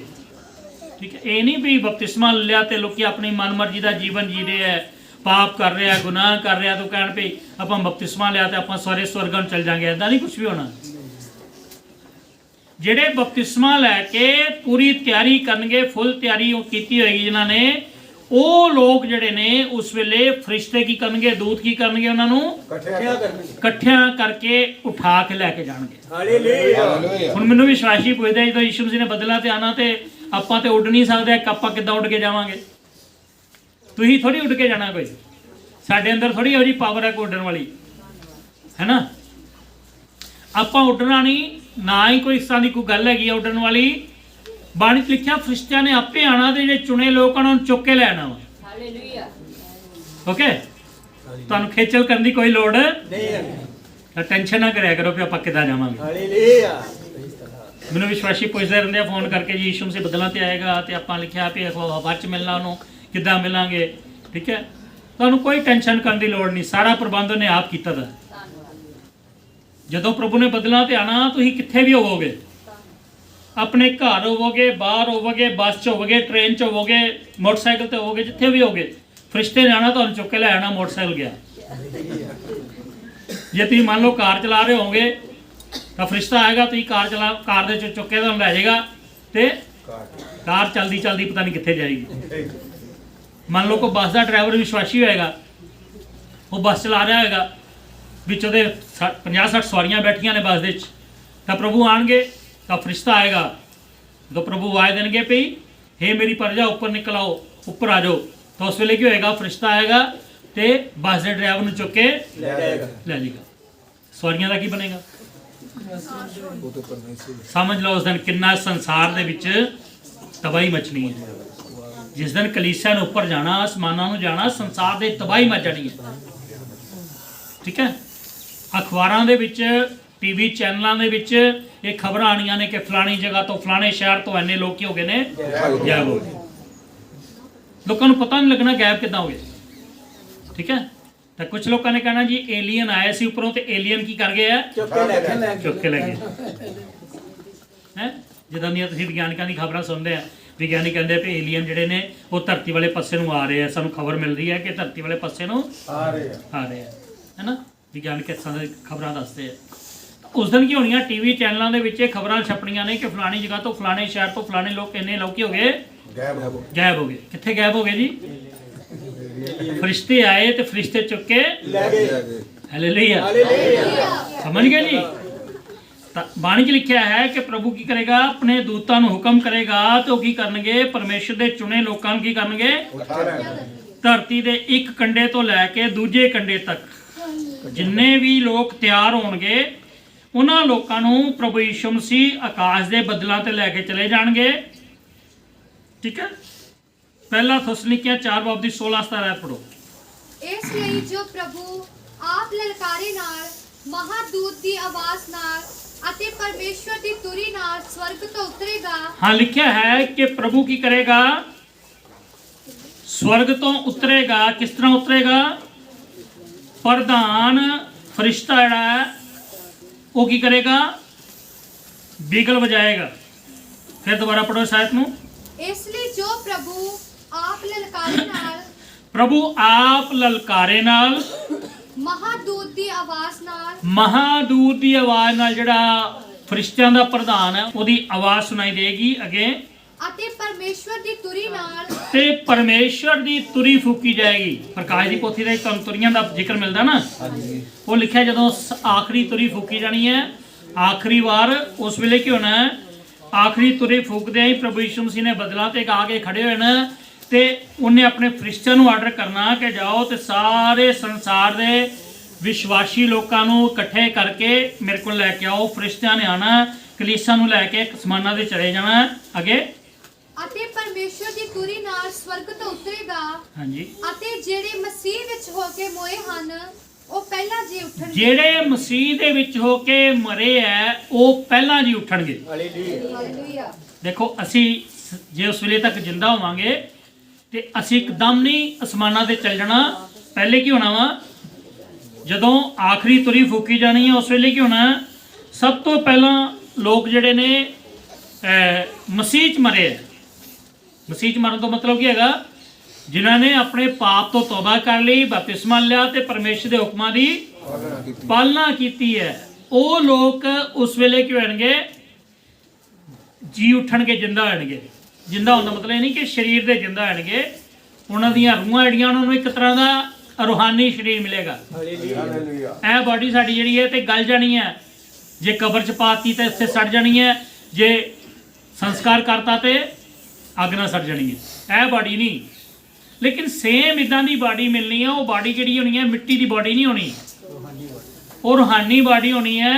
S1: ਠੀਕ ਹੈ, ਇਹ ਨਹੀਂ ਵੀ ਬਪਤਿਸਮਾ ਲਿਆ ਤੇ ਲੋਕੀ ਆਪਣੀ ਮਨਮਰਜ਼ੀ ਦਾ ਜੀਵਨ ਜੀ ਰਹੇ ਹੈ, ਪਾਪ ਕਰ ਰਿਹਾ, ਗੁਨਾਹ ਕਰ ਰਿਹਾ, ਤੂੰ ਕਹਿਣ ਪਈ ਆਪਾਂ ਬਪਤਿਸਮਾ ਲਿਆ ਤੇ ਆਪਾਂ ਸਾਰੇ ਸਵਰਗਾਂ ਨੂੰ ਚਲ ਜਾਾਂਗੇ। ਏਦਾਂ ਨਹੀਂ ਕੁਝ ਵੀ ਹੋਣਾ। ਜਿਹੜੇ ਬਪਤਿਸਮਾ ਲੈ ਕੇ ਪੂਰੀ ਤਿਆਰੀ ਕਰਨਗੇ, ਫੁੱਲ ਤਿਆਰੀ ਕੀਤੀ ਹੋਏਗੀ ਜਿਨ੍ਹਾਂ ਨੇ, ਉਹ ਲੋਕ ਜਿਹੜੇ ਨੇ ਉਸ ਵੇਲੇ ਫਰਿਸ਼ਤੇ ਕੀ ਕਰਨਗੇ, ਦੂਤ ਕੀ ਕਰਨਗੇ, ਉਹਨਾਂ ਨੂੰ
S2: ਇਕੱਠਿਆਂ ਕਰਨਗੇ।
S1: ਇਕੱਠਿਆਂ ਕਰਕੇ ਉਠਾ ਕੇ ਲੈ ਕੇ ਜਾਣਗੇ।
S2: ਹਾਲੇਲੂਇਆ।
S1: ਹੁਣ ਮੈਨੂੰ ਵਿਸ਼ਵਾਸੀ ਪੁੱਛਦਾ ਜਦੋਂ ਯਿਸੂ ਮਸੀਹ ਨੇ ਬਦਲਾਂ ਤੇ ਆਣਾ ਤੇ ਆਪਾਂ ਤੇ ਉੱਡ ਨਹੀਂ ਸਕਦੇ, ਆਪਾਂ ਕਿੱਦਾਂ ਉੱਡ ਕੇ ਜਾਵਾਂਗੇ? ਤੁਸੀਂ ਥੋੜੀ ਉੱਡ ਕੇ ਜਾਣਾ, ਕੋਈ ਸਾਡੇ ਅੰਦਰ ਥੋੜੀ ਇਹੋ ਜਿਹੀ ਪਾਵਰ ਹੈ ਉੱਡਣ ਵਾਲੀ, ਹੈ ਨਾ? ਆਪਾਂ ਉੱਡਣਾ ਨਹੀਂ, ਨਾ ਹੀ ਕੋਈ ਇਸ ਤਰ੍ਹਾਂ ਦੀ ਕੋਈ ਗੱਲ ਹੈਗੀ ਆ ਉੱਡਣ ਵਾਲੀ। ਬਾਣੀ 'ਚ ਲਿਖਿਆ ਫਰਿਸ਼ਤਿਆਂ ਨੇ ਆਪੇ ਆਣਾ ਤੇ ਜਿਹੜੇ ਚੁਣੇ ਲੋਕਾਂ ਨੂੰ ਚੁੱਕ ਕੇ ਲੈਣਾ ਵਾ। ਹਾਲੇਲੂਇਆ। ਓਕੇ, ਤੁਹਾਨੂੰ ਖੇਚਲ ਕਰਨ ਦੀ ਕੋਈ ਲੋੜ
S2: ਨਹੀਂ ਹੈ।
S1: ਤਾਂ ਟੈਨਸ਼ਨ ਨਾ ਕਰਿਆ ਕਰੋ ਕਿ ਆਪਾਂ ਕਿੱਦਾਂ ਜਾਵਾਂਗੇ।
S2: ਹਾਲੇਲੂਇਆ।
S1: ਮੈਨੂੰ ਵਿਸ਼ਵਾਸੀ ਪੁੱਛਦੇ ਰਹਿੰਦੇ ਆ ਫੋਨ ਕਰਕੇ, ਜੀ ਯਿਸੂ ਮਸੀਹ ਬਦਲਾਂ ਤੇ ਆਏਗਾ ਤੇ ਆਪਾਂ ਲਿਖਿਆ ਵੀ ਹਵਾ 'ਚ ਮਿਲਣਾ, ਉਹਨੂੰ ਕਿੱਦਾਂ ਮਿਲਾਂਗੇ? ਠੀਕ ਹੈ, ਤੁਹਾਨੂੰ ਕੋਈ ਟੈਨਸ਼ਨ ਕਰਨ ਦੀ ਲੋੜ ਨਹੀਂ, ਸਾਰਾ ਪ੍ਰਬੰਧ ਉਹਨੇ ਆਪ ਕੀਤਾ ਦਾ। ਜਦੋਂ ਪ੍ਰਭੂ ਨੇ ਬਦਲਾਂ ਤੇ ਆਣਾ, ਤੁਸੀਂ ਕਿੱਥੇ ਵੀ ਹੋਵੋਗੇ, ਆਪਣੇ ਘਰ ਹੋਵੋਗੇ, ਬਾਹਰ ਹੋਵੋਗੇ, ਬੱਸ 'ਚ ਹੋਵੋਗੇ, ਟ੍ਰੇਨ 'ਚ ਹੋਵੋਗੇ, ਮੋਟਰਸਾਈਕਲ ਤੇ ਹੋਵੋਗੇ, ਜਿੱਥੇ ਵੀ ਹੋਵੋਗੇ, ਫਰਿਸ਼ਤੇ ਨੇ ਆਣਾ ਤੁਹਾਨੂੰ ਚੁੱਕ ਕੇ ਲੈ ਆਣਾ। ਮੋਟਰਸਾਈਕਲ ਗਿਆ, ਜੇ ਤੁਸੀਂ ਮੰਨ ਲਓ ਕਾਰ ਚਲਾ ਰਹੇ ਹੋਵੋਗੇ ਤਾਂ ਫਰਿਸ਼ਤਾ ਆਏਗਾ, ਤੁਸੀਂ ਕਾਰ ਦੇ ਚੁੱਕ ਕੇ ਤੁਹਾਨੂੰ ਲੈ ਜਾਏਗਾ ਤੇ ਕਾਰ ਚਲਦੀ ਚਲਦੀ ਪਤਾ ਨਹੀਂ ਕਿੱਥੇ ਜਾਏਗੀ। ਮੰਨ ਲਓ ਕੋਈ ਬੱਸ ਦਾ ਡਰਾਈਵਰ ਵਿਸ਼ਵਾਸੀ ਹੋਏਗਾ, ਉਹ ਬੱਸ ਚਲਾ ਰਿਹਾ ਹੋਏਗਾ, ਵਿੱਚ ਉਹਦੇ 50-60 ਸਵਾਰੀਆਂ ਬੈਠੀਆਂ ਨੇ ਬੱਸ ਦੇ ਵਿੱਚ, ਤਾਂ ਪ੍ਰਭੂ ਆਣਗੇ ਤਾਂ ਫਰਿਸ਼ਤਾ ਆਏਗਾ। ਜਦੋਂ ਪ੍ਰਭੂ ਆਵਾਜ਼ ਦੇਣਗੇ ਭਈ ਹੇ ਮੇਰੀ ਪ੍ਰਜਾ ਉੱਪਰ ਨਿਕਲ ਆਓ, ਉੱਪਰ ਆ ਜਾਓ, ਤਾਂ ਉਸ ਵੇਲੇ ਕੀ ਹੋਏਗਾ? ਫਰਿਸ਼ਤਾ ਆਏਗਾ ਤੇ ਬੱਸ ਦੇ ਡਰਾਈਵਰ ਨੂੰ ਚੁੱਕ ਕੇ ਲੈ ਜਾਏਗਾ। ਸਵਾਰੀਆਂ ਦਾ ਕੀ ਬਣੇਗਾ? ਸਮਝ ਲਓ ਉਸ ਦਿਨ ਕਿੰਨਾ ਸੰਸਾਰ ਦੇ ਵਿੱਚ ਤਬਾਹੀ ਮਚਣੀ ਹੈ। ਜਿਸ ਦਿਨ ਕਲੀਸਿਆ ਨੂੰ ਉੱਪਰ ਜਾਣਾ, ਆਸਮਾਨਾਂ ਨੂੰ ਜਾਣਾ, ਸੰਸਾਰ ਦੇ ਤਬਾਹੀ ਮਚ ਜਾਣੀ ਹੈ। ਠੀਕ ਹੈ, ਅਖਬਾਰਾਂ ਦੇ ਵਿੱਚ, ਟੀਵੀ ਚੈਨਲਾਂ ਦੇ ਵਿੱਚ ਇਹ ਖਬਰਾਂ ਆਣੀਆਂ ਨੇ ਕਿ ਫਲਾਣੀ ਜਗ੍ਹਾ ਤੋਂ, ਫਲਾਣੇ ਸ਼ਹਿਰ ਤੋਂ ਇੰਨੇ ਲੋਕ ਕੀ ਹੋ ਗਏ ਨੇ, ਗਾਇਬ ਹੋ ਗਏ। ਲੋਕਾਂ ਨੂੰ ਪਤਾ ਨਹੀਂ ਲੱਗਣਾ ਗਾਇਬ ਕਿੱਦਾਂ ਹੋ ਗਏ। ਠੀਕ ਹੈ, ਤਾਂ ਕੁਝ ਲੋਕਾਂ ਨੇ ਕਹਿਣਾ ਜੀ ਏਲੀਅਨ ਆਏ ਸੀ ਉੱਪਰੋਂ ਤੇ ਏਲੀਅਨ ਕੀ ਕਰ ਗਏ ਆ? ਚੁੱਕ ਕੇ ਲੈ ਗਏ। ਹੈ, ਜਿੱਦਾਂ ਦੀਆਂ ਤੁਸੀਂ ਵਿਗਿਆਨਿਕਾਂ ਦੀ ਖਬਰਾਂ ਸੁਣਦੇ ਆ, ਵਿਗਿਆਨੀ ਕਹਿੰਦੇ ਵੀ ਏਲੀਅਨ ਜਿਹੜੇ ਨੇ ਉਹ ਧਰਤੀ ਵਾਲੇ ਪਾਸੇ ਨੂੰ ਆ ਰਹੇ ਆ। ਸਾਨੂੰ ਖਬਰ ਮਿਲ ਰਹੀ ਹੈ ਕਿ ਧਰਤੀ ਵਾਲੇ ਪਾਸੇ ਨੂੰ ਆ ਰਹੇ ਆ, ਹੈ ਨਾ? ਵਿਗਿਆਨਿਕ ਇਸ ਤਰ੍ਹਾਂ ਦੀ ਖਬਰਾਂ ਦੱਸਦੇ ਆ। ਉਸ ਦਿਨ ਕੀ ਹੋਣੀਆਂ? ਟੀਵੀ ਚੈਨਲਾਂ ਦੇ ਵਿੱਚ ਇਹ ਖਬਰਾਂ ਛਪਣੀਆਂ ਨੇ ਕਿ ਫਲਾਣੀ ਜਗ੍ਹਾ ਤੋਂ, ਫਲਾਣੇ ਸ਼ਹਿਰ ਤੋਂ ਫਲਾਣੇ ਲੋਕ, ਇੰਨੇ ਲੋਕ ਹੋ ਗਏ ਗਾਇਬ ਹੋ ਗਏ। ਕਿੱਥੇ ਗਾਇਬ ਹੋ ਗਏ ਜੀ? ਫਰਿਸ਼ਤੇ ਆਏ ਤੇ ਫਰਿਸ਼ਤੇ ਚੁੱਕ ਕੇ ਲੈ ਗਏ। ਹਾਲੇਲੂਇਆ। ਸਮਝ ਗਏ ਜੀ? ਤਾਂ ਬਾਣੀ 'ਚ ਲਿਖਿਆ ਹੈ ਕਿ ਪ੍ਰਭੂ ਕੀ ਕਰੇਗਾ? ਆਪਣੇ ਦੂਤਾਂ ਨੂੰ ਹੁਕਮ ਕਰੇਗਾ ਤੇ ਉਹ ਕੀ ਕਰਨਗੇ? ਪਰਮੇਸ਼ਰ ਦੇ ਚੁਣੇ ਲੋਕਾਂ ਨੂੰ ਕੀ ਕਰਨਗੇ? ਧਰਤੀ ਦੇ ਇੱਕ ਕੰਢੇ ਤੋਂ ਲੈ ਕੇ ਦੂਜੇ ਕੰਢੇ ਤੱਕ ਜਿੰਨੇ ਵੀ ਲੋਕ ਤਿਆਰ ਹੋਣਗੇ, ਉਹਨਾਂ ਲੋਕਾਂ ਨੂੰ ਪ੍ਰਭੂ ਯਿਸੂ ਮਸੀਹ ਆਕਾਸ਼ ਦੇ ਬੱਦਲਾਂ ਤੇ ਲੈ ਕੇ ਚਲੇ ਜਾਣਗੇ। ਠੀਕ ਹੈ, ਪਹਿਲਾ ਥੈਸਲਨੀਕੀਆਂ 4:16-17 ਪੜੋ।
S4: ਇਸ ਲਈ ਜੋ ਪ੍ਰਭੂ ਆਪ ਲਲਕਾਰੇ ਨਾਲ, ਮਹਾਦੂਤ ਦੀ ਆਵਾਜ਼ ਨਾਲ ਅਤੇ ਪਰਮੇਸ਼ਵਰ ਦੀ ਤੁਰੀ ਨਾਲ ਸਵਰਗ ਤੋਂ ਉਤਰੇਗਾ।
S1: ਹਾਂ, ਲਿਖਿਆ ਹੈ ਕਿ ਪ੍ਰਭੂ ਕੀ ਕਰੇਗਾ? ਸਵਰਗ ਤੋਂ ਉਤਰੇਗਾ। ਕਿਸ ਤਰ੍ਹਾਂ ਉਤਰੇਗਾ? ਪ੍ਰਧਾਨ ਫਰਿਸ਼ਤਾ ਜਿਹੜਾ ਹੈ ਉਹ ਕੀ ਕਰੇਗਾ? ਬੀਗਲ ਵਜਾਏਗਾ। ਫਿਰ ਦੁਬਾਰਾ ਪੜੋ ਸ਼ਾਇਦ ਨੂੰ।
S4: ਇਸ ਲਈ ਜੋ ਪ੍ਰਭੂ ਆਪ ਲਲਕਾਰੇ ਨਾਲ,
S1: ਪ੍ਰਭੂ ਆਪ ਲਲਕਾਰੇ ਨਾਲ,
S4: ਮਹਾਦੂਤ ਦੀ ਆਵਾਜ਼ ਨਾਲ,
S1: ਮਹਾਦੂਤ ਦੀ ਆਵਾਜ਼ ਨਾਲ, ਜਿਹੜਾ ਫਰਿਸ਼ਤਿਆਂ ਦਾ ਪ੍ਰਧਾਨ ਹੈ ਉਹਦੀ ਆਵਾਜ਼ ਸੁਣਾਈ ਦੇਗੀ। ਅੱਗੇ
S4: ਅਤੇ ਪਰਮੇਸ਼ਵਰ ਦੀ ਤੁਰੀ ਨਾਲ,
S1: ਤੇ ਪਰਮੇਸ਼ਵਰ ਦੀ ਤੁਰੀ ਫੂਕੀ ਜਾਏਗੀ। ਪ੍ਰਕਾਸ਼ ਦੀ ਪੋਥੀ ਦੇ ਤੁਹਾਨੂੰ ਤੁਰੀਆਂ ਦਾ ਜ਼ਿਕਰ ਮਿਲਦਾ ਨਾ, ਉਹ ਲਿਖਿਆ ਜਦੋਂ ਆਖਰੀ ਤੁਰੀ ਫੂਕੀ ਜਾਣੀ ਹੈ, ਆਖਰੀ ਵਾਰ, ਉਸ ਵੇਲੇ ਕੀ ਹੋਣਾ ਹੈ? ਆਖਰੀ ਤੁਰੀ ਫੂਕਦੇ ਹੀ ਪ੍ਰਭੂ ਯਿਸੂ ਮਸੀਹ ਨੇ ਬਦਲਾਂ ਤੇ ਆ ਕੇ ਖੜੇ ਹੋਏ ਨੇ ਤੇ ਉਹਨੇ ਆਪਣੇ ਫਰਿਸ਼ਤਿਆਂ ਨੂੰ ਆਰਡਰ ਕਰਨਾ ਕਿ ਜਾਓ ਤੇ ਸਾਰੇ ਸੰਸਾਰ ਦੇ ਵਿਸ਼ਵਾਸੀ ਲੋਕਾਂ ਨੂੰ ਇਕੱਠੇ ਕਰਕੇ ਮੇਰੇ ਕੋਲ ਲੈ ਕੇ ਆਓ। ਫਰਿਸ਼ਤਿਆਂ ਨੇ ਆਣਾ, ਕਲੀਸਿਆ ਨੂੰ ਲੈ ਕੇ ਅਸਮਾਨਾਂ ਦੇ ਚਲੇ ਜਾਣਾ। ਅੱਗੇ
S4: ਅਤੇ ਪਰਮੇਸ਼ਵਰ ਦੀ ਤੁਰੀ ਨਾਲ ਸਵਰਗ ਤੋਂ ਉਤਰੇਗਾ।
S1: ਹਾਂਜੀ,
S4: ਅਤੇ ਜਿਹੜੇ ਮਸੀਹ ਵਿੱਚ ਹੋ ਕੇ ਮੋਏ ਹਨ ਉਹ ਪਹਿਲਾਂ ਜੀ ਉੱਠਣਗੇ।
S1: ਜਿਹੜੇ ਮਸੀਹ ਦੇ ਵਿੱਚ ਹੋ ਕੇ ਮਰੇ ਐ ਉਹ ਪਹਿਲਾਂ ਜੀ ਉੱਠਣਗੇ।
S4: ਹਾਲੇਲੂਇਆ।
S1: ਦੇਖੋ, ਅਸੀਂ ਜੇ ਉਸ ਵੇਲੇ ਤੱਕ ਜਿੰਦਾ ਹੋਵਾਂਗੇ ਤੇ ਅਸੀਂ ਇੱਕਦਮ ਨਹੀਂ ਅਸਮਾਨਾਂ ਤੇ ਚੱਲ ਜਾਣਾ। ਪਹਿਲੇ ਕੀ ਹੋਣਾ ਵਾ? ਜਦੋਂ ਆਖਰੀ ਤੁਰੀ ਫੂਕੀ ਜਾਣੀ ਹੈ ਉਸ ਵੇਲੇ ਕੀ ਹੋਣਾ? ਸਭ ਤੋਂ ਪਹਿਲਾਂ ਲੋਕ ਜਿਹੜੇ ਨੇ ਮਸੀਹ 'ਚ ਮਰੇ ਹੈ। ਮਸੀਹ 'ਚ ਮਰਨ ਤੋਂ ਮਤਲਬ ਕੀ ਹੈਗਾ? ਜਿਨ੍ਹਾਂ ਨੇ ਆਪਣੇ ਪਾਪ ਤੋਂ ਤੌਬਾ ਕਰ ਲਈ, ਬਪਤਿਸਮਾ ਲਿਆ ਤੇ ਪਰਮੇਸ਼ਰ ਦੇ ਹੁਕਮਾਂ ਦੀ ਪਾਲਣਾ ਕੀਤੀ ਹੈ, ਉਹ ਲੋਕ ਉਸ ਵੇਲੇ ਕੀ ਹੋਣਗੇ? ਜੀ ਉੱਠਣਗੇ, ਜਿੰਦਾ ਹੋਣਗੇ। ਜਿੰਦਾ ਹੋਣ ਦਾ ਮਤਲਬ ਇਹ ਨਹੀਂ ਕਿ ਸਰੀਰ ਦੇ ਜਿੰਦਾ ਹੋਣਗੇ, ਉਹਨਾਂ ਦੀਆਂ ਰੂਹਾਂ ਜਿਹੜੀਆਂ ਉਹਨਾਂ ਨੂੰ ਇੱਕ ਤਰ੍ਹਾਂ ਦਾ ਰੂਹਾਨੀ ਸਰੀਰ ਮਿਲੇਗਾ। ਇਹ ਬਾਡੀ ਸਾਡੀ ਜਿਹੜੀ ਹੈ ਤੇ ਗਲ ਜਾਣੀ ਹੈ, ਜੇ ਕਬਰ 'ਚ ਪਾਤੀ ਤੇ ਉੱਥੇ ਸੜ ਜਾਣੀ ਹੈ, ਜੇ ਸੰਸਕਾਰ ਕਰਤਾ ਤੇ ਅੱਗ ਨਾਲ ਸੜ ਜਾਣੀ ਹੈ। ਇਹ ਬਾਡੀ ਨਹੀਂ, ਲੇਕਿਨ ਸੇਮ ਇਦਾਂ ਦੀ ਬਾਡੀ ਮਿਲਣੀ ਹੈ। ਉਹ ਬਾਡੀ ਜਿਹੜੀ ਹੋਣੀ ਹੈ ਮਿੱਟੀ ਦੀ ਬਾਡੀ ਨਹੀਂ ਹੋਣੀ, ਉਹ ਰੂਹਾਨੀ ਬਾਡੀ ਹੋਣੀ ਹੈ।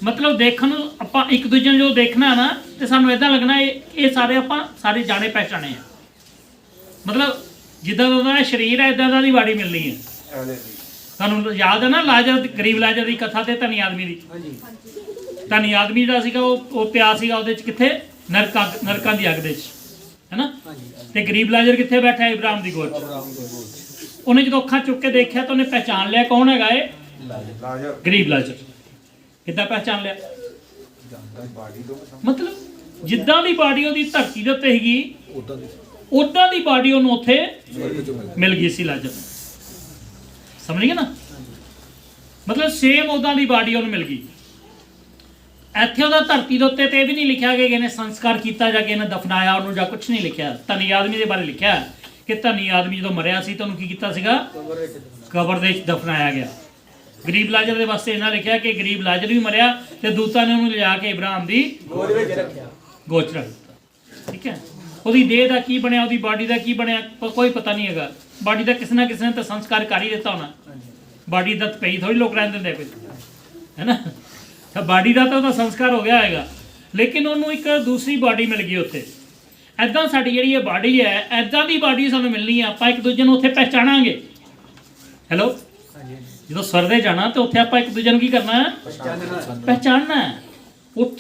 S1: ਮਤਲਬ ਦੇਖਣ ਨੂੰ ਆਪਾਂ ਇੱਕ ਦੂਜੇ ਨੂੰ ਜੋ ਦੇਖਣਾ ਨਾ ਤੇ ਸਾਨੂੰ ਇਦਾਂ ਲੱਗਣਾ ਇਹ ਸਾਰੇ ਆਪਾਂ ਸਾਰੇ ਜਾਣੇ ਪਹਿਚਾਣੇ ਆ। ਮਤਲਬ ਜਿੱਦਾਂ ਦਾ ਉਹਦਾ ਸਰੀਰ ਹੈ ਇਦਾਂ ਦਾ ਦੀ ਬਾਡੀ ਮਿਲਣੀ ਹੈ। ਤੁਹਾਨੂੰ ਯਾਦ ਹੈ ਨਾ ਲਾਜ਼ਰ, ਗਰੀਬ ਲਾਜ਼ਰ ਦੀ ਕਥਾ ਤੇ ਧਨੀ ਆਦਮੀ ਦੀ। ਧਨੀ ਆਦਮੀ ਦਾ ਸੀਗਾ ਉਹ ਪਿਆ ਸੀਗਾ ਉਹਦੇ ਚ ਕਿੱਥੇ, ਨਰਕਾਂ ਦੀ ਅੱਗ ਦੇ ਚ, ਹੈਨਾ। ਤੇ ਗਰੀਬ ਲਾਜ਼ਰ ਕਿੱਥੇ ਬੈਠਾ, ਇਬਰਾਹਿਮ ਦੀ ਗੋਦ ਚ। ਉਹਨੇ ਜਦੋਂ ਅੱਖਾਂ ਚੁੱਕ ਕੇ ਦੇਖਿਆ ਤਾਂ ਉਹਨੇ ਪਹਿਚਾਨ ਲਿਆ ਕੌਣ ਹੈਗਾ ਇਹ, ਗਰੀਬ ਲਾਜ਼ਰ। ਕਿੱਦਾਂ ਪਹਿਚਾਨ ਲਿਆ? ਮਤਲਬ ਜਿੱਦਾਂ ਦੀ ਬਾਡੀ ਉਹਦੀ ਧਰਤੀ ਦੇ ਉੱਤੇ ਸੀਗੀ ਉਦਾਂ ਦੀ ਬਾਡੀ ਉਹਨੂੰ ਉੱਥੇ ਮਿਲ ਗਈ ਸੀ ਲਾਜ਼ਰ। ਸਮਝ ਗਏ ਨਾ? ਮਤਲਬ ਸੇਮ ਉਦਾਂ ਦੀ ਬਾਡੀ ਉਹਨੂੰ ਮਿਲ ਗਈ। ਇੱਥੇ ਉਹਦਾ ਧਰਤੀ ਦੇ ਉੱਤੇ ਤੇ ਇਹ ਵੀ ਨਹੀਂ ਲਿਖਿਆ ਕਿ ਇਹਨੇ ਸੰਸਕਾਰ ਕੀਤਾ ਜਾਂ ਕਿ ਇਹਨੇ ਦਫਨਾਇਆ ਉਹਨੂੰ ਜਾਂ ਕੁਝ ਨਹੀਂ ਲਿਖਿਆ। ਧਨੀ ਆਦਮੀ ਦੇ ਬਾਰੇ ਲਿਖਿਆ ਕਿ ਧਨੀ ਆਦਮੀ ਜਦੋਂ ਮਰਿਆ ਸੀ ਤਾਂ ਉਹਨੂੰ ਕੀ ਕੀਤਾ ਸੀਗਾ, ਕਬਰ ਦੇ ਵਿੱਚ ਦਫਨਾਇਆ ਗਿਆ। ਗਰੀਬ ਲਾਜ਼ਰ ਦੇ ਵਾਸਤੇ ਇਹਨਾਂ ਲਿਖਿਆ ਕਿ ਗਰੀਬ ਲਾਜ਼ਰ ਵੀ ਮਰਿਆ ਤੇ ਦੂਤਾਂ ਨੇ ਉਹਨੂੰ ਲਿਜਾ ਕੇ ਇਬਰਾਹਿਮ ਦੀ ਗੋਦ ਵਿੱਚ ਰੱਖਿਆ, ਗੋਦ 'ਚ ਰੱਖ ਦਿੱਤਾ। ਠੀਕ ਹੈ, ਉਹਦੀ ਦੇਹ ਦਾ ਕੀ ਬਣਿਆ, ਉਹਦੀ ਬਾਡੀ ਦਾ ਕੀ ਬਣਿਆ, ਕੋਈ ਪਤਾ ਨਹੀਂ ਹੈਗਾ। ਬਾਡੀ ਦਾ ਕਿਸੇ ਨਾ ਕਿਸੇ ਨੇ ਤਾਂ ਸੰਸਕਾਰ ਕਰ ਹੀ ਦਿੱਤਾ ਹੋਣਾ। ਬਾਡੀ ਦਾ ਪਈ ਥੋੜੀ ਲੋਕ ਰਹਿਣ ਦਿੰਦੇ ਕੋਈ, ਹੈ ਨਾ। ਤਾਂ ਬਾਡੀ ਦਾ ਤਾਂ ਉਹਦਾ ਸੰਸਕਾਰ ਹੋ ਗਿਆ ਹੈਗਾ, ਲੇਕਿਨ ਉਹਨੂੰ ਇੱਕ ਦੂਸਰੀ ਬਾਡੀ ਮਿਲ ਗਈ ਉੱਥੇ। ਐਦਾਂ ਸਾਡੀ ਜਿਹੜੀ ਇਹ ਬਾਡੀ ਹੈ, ਐਦਾਂ ਦੀ ਬਾਡੀ ਸਾਨੂੰ ਮਿਲਣੀ ਹੈ। ਆਪਾਂ ਇੱਕ ਦੂਜੇ ਨੂੰ ਉੱਥੇ ਪਹਿਚਾਣਾਂਗੇ। ਹੈਲੋ, ਜਦੋਂ ਸਵਰਗੇ ਜਾਣਾ ਤੇ ਉੱਥੇ ਆਪਾਂ ਇੱਕ ਦੂਜੇ ਨੂੰ ਕੀ ਕਰਨਾ ਹੈ, ਪਹਿਚਾਨਣਾ ਹੈ।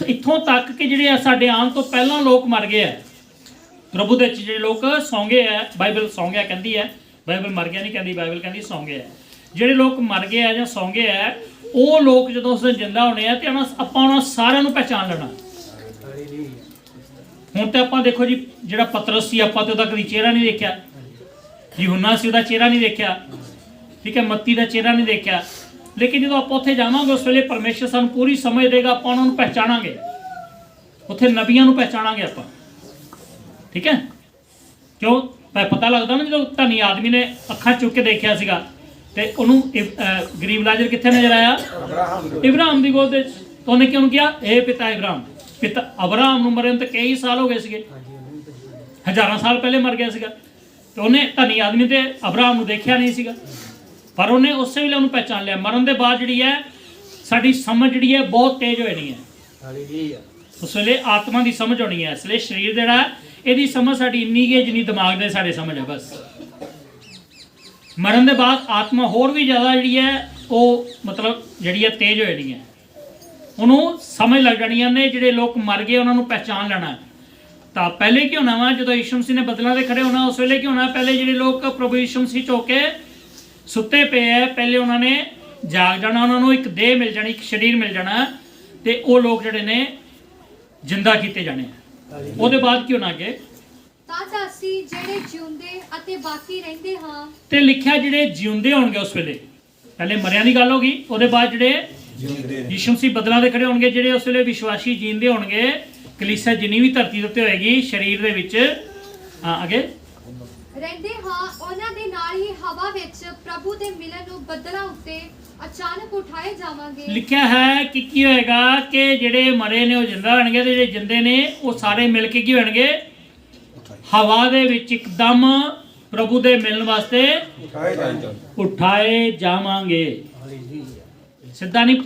S1: ਇੱਥੋਂ ਤੱਕ ਕਿ ਜਿਹੜੇ ਸਾਡੇ ਆਉਣ ਤੋਂ ਪਹਿਲਾਂ ਲੋਕ ਮਰ ਗਏ ਹੈ ਪ੍ਰਭੂ ਦੇ ਵਿੱਚ, ਜਿਹੜੇ ਲੋਕ ਸੌਂ ਗਏ ਹੈ। ਬਾਈਬਲ ਸੌਂ ਗਿਆ ਕਹਿੰਦੀ ਹੈ, ਬਾਈਬਲ ਮਰ ਗਿਆ ਨਹੀਂ ਕਹਿੰਦੀ, ਬਾਈਬਲ ਕਹਿੰਦੀ ਸੌਂ ਗਏ ਹੈ। ਜਿਹੜੇ ਲੋਕ ਮਰ ਗਏ ਹੈ ਜਾਂ ਸੌਂ ਗਏ ਹੈ, ਉਹ ਲੋਕ ਜਦੋਂ ਉਸ ਦਿਨ ਜਿੰਦਾ ਹੋਣੇ ਆ ਤੇ ਆਪਾਂ ਉਹਨਾਂ ਸਾਰਿਆਂ ਨੂੰ ਪਹਿਚਾਨ ਲੈਣਾ। ਹੁਣ ਤੇ ਆਪਾਂ ਦੇਖੋ ਜੀ, ਜਿਹੜਾ ਪਤਰਸ ਸੀ ਆਪਾਂ ਤੇ ਉਹਦਾ ਕਦੀ ਚਿਹਰਾ ਨਹੀਂ ਦੇਖਿਆ, ਯੂਹੰਨਾ ਸੀ ਉਹਦਾ ਚਿਹਰਾ ਨਹੀਂ ਦੇਖਿਆ, ਠੀਕ ਹੈ, ਮੱਤੀ ਦਾ ਚਿਹਰਾ ਨਹੀਂ ਦੇਖਿਆ। ਲੇਕਿਨ ਜਦੋਂ ਆਪਾਂ ਉੱਥੇ ਜਾਵਾਂਗੇ ਉਸ ਵੇਲੇ ਪਰਮੇਸ਼ਰ ਸਾਨੂੰ ਪੂਰੀ ਸਮਝ ਦੇਗਾ, ਆਪਾਂ ਉਹਨਾਂ ਨੂੰ ਪਹਿਚਾਣਾਂਗੇ। ਉੱਥੇ ਨਬੀਆਂ ਨੂੰ ਪਹਿਚਾਣਾਂਗੇ ਆਪਾਂ, ਠੀਕ ਹੈ। ਕਿਉਂ ਪਤਾ ਲੱਗਦਾ ਨਾ, ਜਦੋਂ ਧਨੀ ਆਦਮੀ ਨੇ ਅੱਖਾਂ ਚੁੱਕ ਕੇ ਦੇਖਿਆ ਸੀਗਾ ਤੇ ਉਹਨੂੰ ਗਰੀਬ ਲਾਜ਼ਰ ਕਿੱਥੇ ਨਜ਼ਰ ਆਇਆ, ਇਬਰਾਹਿਮ ਦੀ ਗੋਦ ਵਿੱਚ। ਤਾਂ ਉਹਨੇ ਕਿਉਂ ਕਿਹਾ, ਇਹ ਪਿਤਾ ਇਬਰਾਹਿਮ। ਪਿਤਾ ਅਬਰਾਹਮ ਨੂੰ ਮਰਨ ਤੇ ਕਈ ਸਾਲ ਹੋ ਗਏ ਸੀਗੇ, ਹਜ਼ਾਰਾਂ ਸਾਲ ਪਹਿਲੇ ਮਰ ਗਿਆ ਸੀਗਾ। ਤੇ ਉਹਨੇ ਧਨੀ ਆਦਮੀ ਤੇ ਅਬਰਾਹਮ ਨੂੰ ਦੇਖਿਆ ਨਹੀਂ ਸੀਗਾ, ਪਰ ਉਹਨੇ ਉਸੇ ਵੇਲੇ ਉਹਨੂੰ ਪਹਿਚਾਨ ਲਿਆ। ਮਰਨ ਦੇ ਬਾਅਦ ਜਿਹੜੀ ਹੈ ਸਾਡੀ ਸਮਝ ਜਿਹੜੀ ਹੈ ਬਹੁਤ ਤੇਜ਼ ਹੋ ਜਾਣੀ ਹੈ। ਉਸ ਵੇਲੇ ਆਤਮਾ ਦੀ ਸਮਝ ਹੋਣੀ ਹੈ। ਇਸ ਲਈ ਸਰੀਰ ਜਿਹੜਾ ਇਹਦੀ ਸਮਝ ਸਾਡੀ ਇੰਨੀ ਕੁ ਹੈ ਜਿੰਨੀ ਦਿਮਾਗ ਦੇ ਸਾਡੇ ਸਮਝ ਹੈ ਬਸ। ਮਰਨ ਦੇ ਬਾਅਦ ਆਤਮਾ ਹੋਰ ਵੀ ਜ਼ਿਆਦਾ ਜਿਹੜੀ ਹੈ ਉਹ ਮਤਲਬ ਜਿਹੜੀ ਹੈ ਤੇਜ਼ ਹੋ ਜਾਣੀ ਹੈ। ਉਹਨੂੰ ਸਮਝ ਲੱਗ ਜਾਣੀਆਂ ਨੇ, ਜਿਹੜੇ ਲੋਕ ਮਰ ਗਏ ਉਹਨਾਂ ਨੂੰ ਪਹਿਚਾਨ ਲੈਣਾ। ਤਾਂ ਪਹਿਲੇ ਕੀ ਹੋਣਾ ਵਾ, ਜਦੋਂ ਯਿਸੂ ਮਸੀਹ ਨੇ ਬਦਲਾਂ ਦੇ ਖੜੇ ਹੋਣਾ, ਉਸ ਵੇਲੇ ਕੀ ਹੋਣਾ, ਪਹਿਲੇ ਜਿਹੜੇ ਲੋਕ ਪ੍ਰਭੂ ਯਿਸੂ ਮਸੀਹ ਚ ਹੋ ਕੇ ਸੁੱਤੇ ਪਏ ਹੈ, ਪਹਿਲੇ ਉਹਨਾਂ ਨੇ ਜਾਗ ਜਾਣਾ, ਉਹਨਾਂ ਨੂੰ ਇੱਕ ਦੇਹ ਮਿਲ ਜਾਣੀ, ਇੱਕ ਸਰੀਰ ਮਿਲ ਜਾਣਾ, ਤੇ ਉਹ ਲੋਕ ਜਿਹੜੇ ਨੇ ਜਿੰਦਾ ਕੀਤੇ ਜਾਣੇ। ਉਹਦੇ ਬਾਅਦ ਕੀ ਹੋਣਾ ਅੱਗੇ,
S4: ਤਾਂ ਅਸੀਂ ਜਿਹੜੇ ਜਿਉਂਦੇ ਅਤੇ ਬਾਕੀ ਰਹਿੰਦੇ ਹਾਂ। ਤੇ
S1: ਲਿਖਿਆ ਜਿਹੜੇ ਜਿਉਂਦੇ ਹੋਣਗੇ ਉਸ ਵੇਲੇ। ਪਹਿਲੇ ਮਰਿਆਂ ਦੀ ਗੱਲ ਹੋ ਗਈ, ਉਹਦੇ ਬਾਅਦ ਜਿਹੜੇ ਯਿਸੂ ਮਸੀਹ ਬਦਲਾਂ ਦੇ ਖੜੇ ਹੋਣਗੇ, ਜਿਹੜੇ ਉਸ ਵੇਲੇ ਵਿਸ਼ਵਾਸੀ ਜੀਂਦੇ ਹੋਣਗੇ। ਕਲੀਸਿਆ ਜਿੰਨੀ ਵੀ ਧਰਤੀ ਦੇ ਉੱਤੇ ਹੋਏਗੀ ਸਰੀਰ ਦੇ ਵਿੱਚ, ਅੱਗੇ
S4: ਰਹਿੰਦੇ ਹਾਂ, ਉਹਨਾਂ ਦੇ ਨਾਲ ਹੀ ਹਵਾ ਵਿੱਚ ਪ੍ਰਭੂ ਦੇ ਮਿਲਣ ਨੂੰ ਬੱਦਲਾਂ ਉੱਤੇ ਅਚਾਨਕ ਉਠਾਏ ਜਾਵਾਂਗੇ। ਲਿਖਿਆ ਹੈ ਕਿ ਕੀ ਹੋਏਗਾ, ਕਿ ਜਿਹੜੇ ਮਰੇ ਨੇ ਉਹ ਜਿੰਦਾ ਹੋਣਗੇ, ਤੇ ਜਿਹੜੇ ਜਿੰਦੇ ਨੇ ਉਹ ਸਾਰੇ ਮਿਲ ਕੇ ਕੀ ਹੋਣਗੇ, ਹਵਾ ਦੇ ਵਿੱਚ ਇੱਕਦਮ ਪ੍ਰਭੂ ਦੇ ਮਿਲਣ ਵਾਸਤੇ ਉਠਾਏ ਜਾਵਾਂਗੇ। ਸਿੱਧਾ ਨਹੀਂ,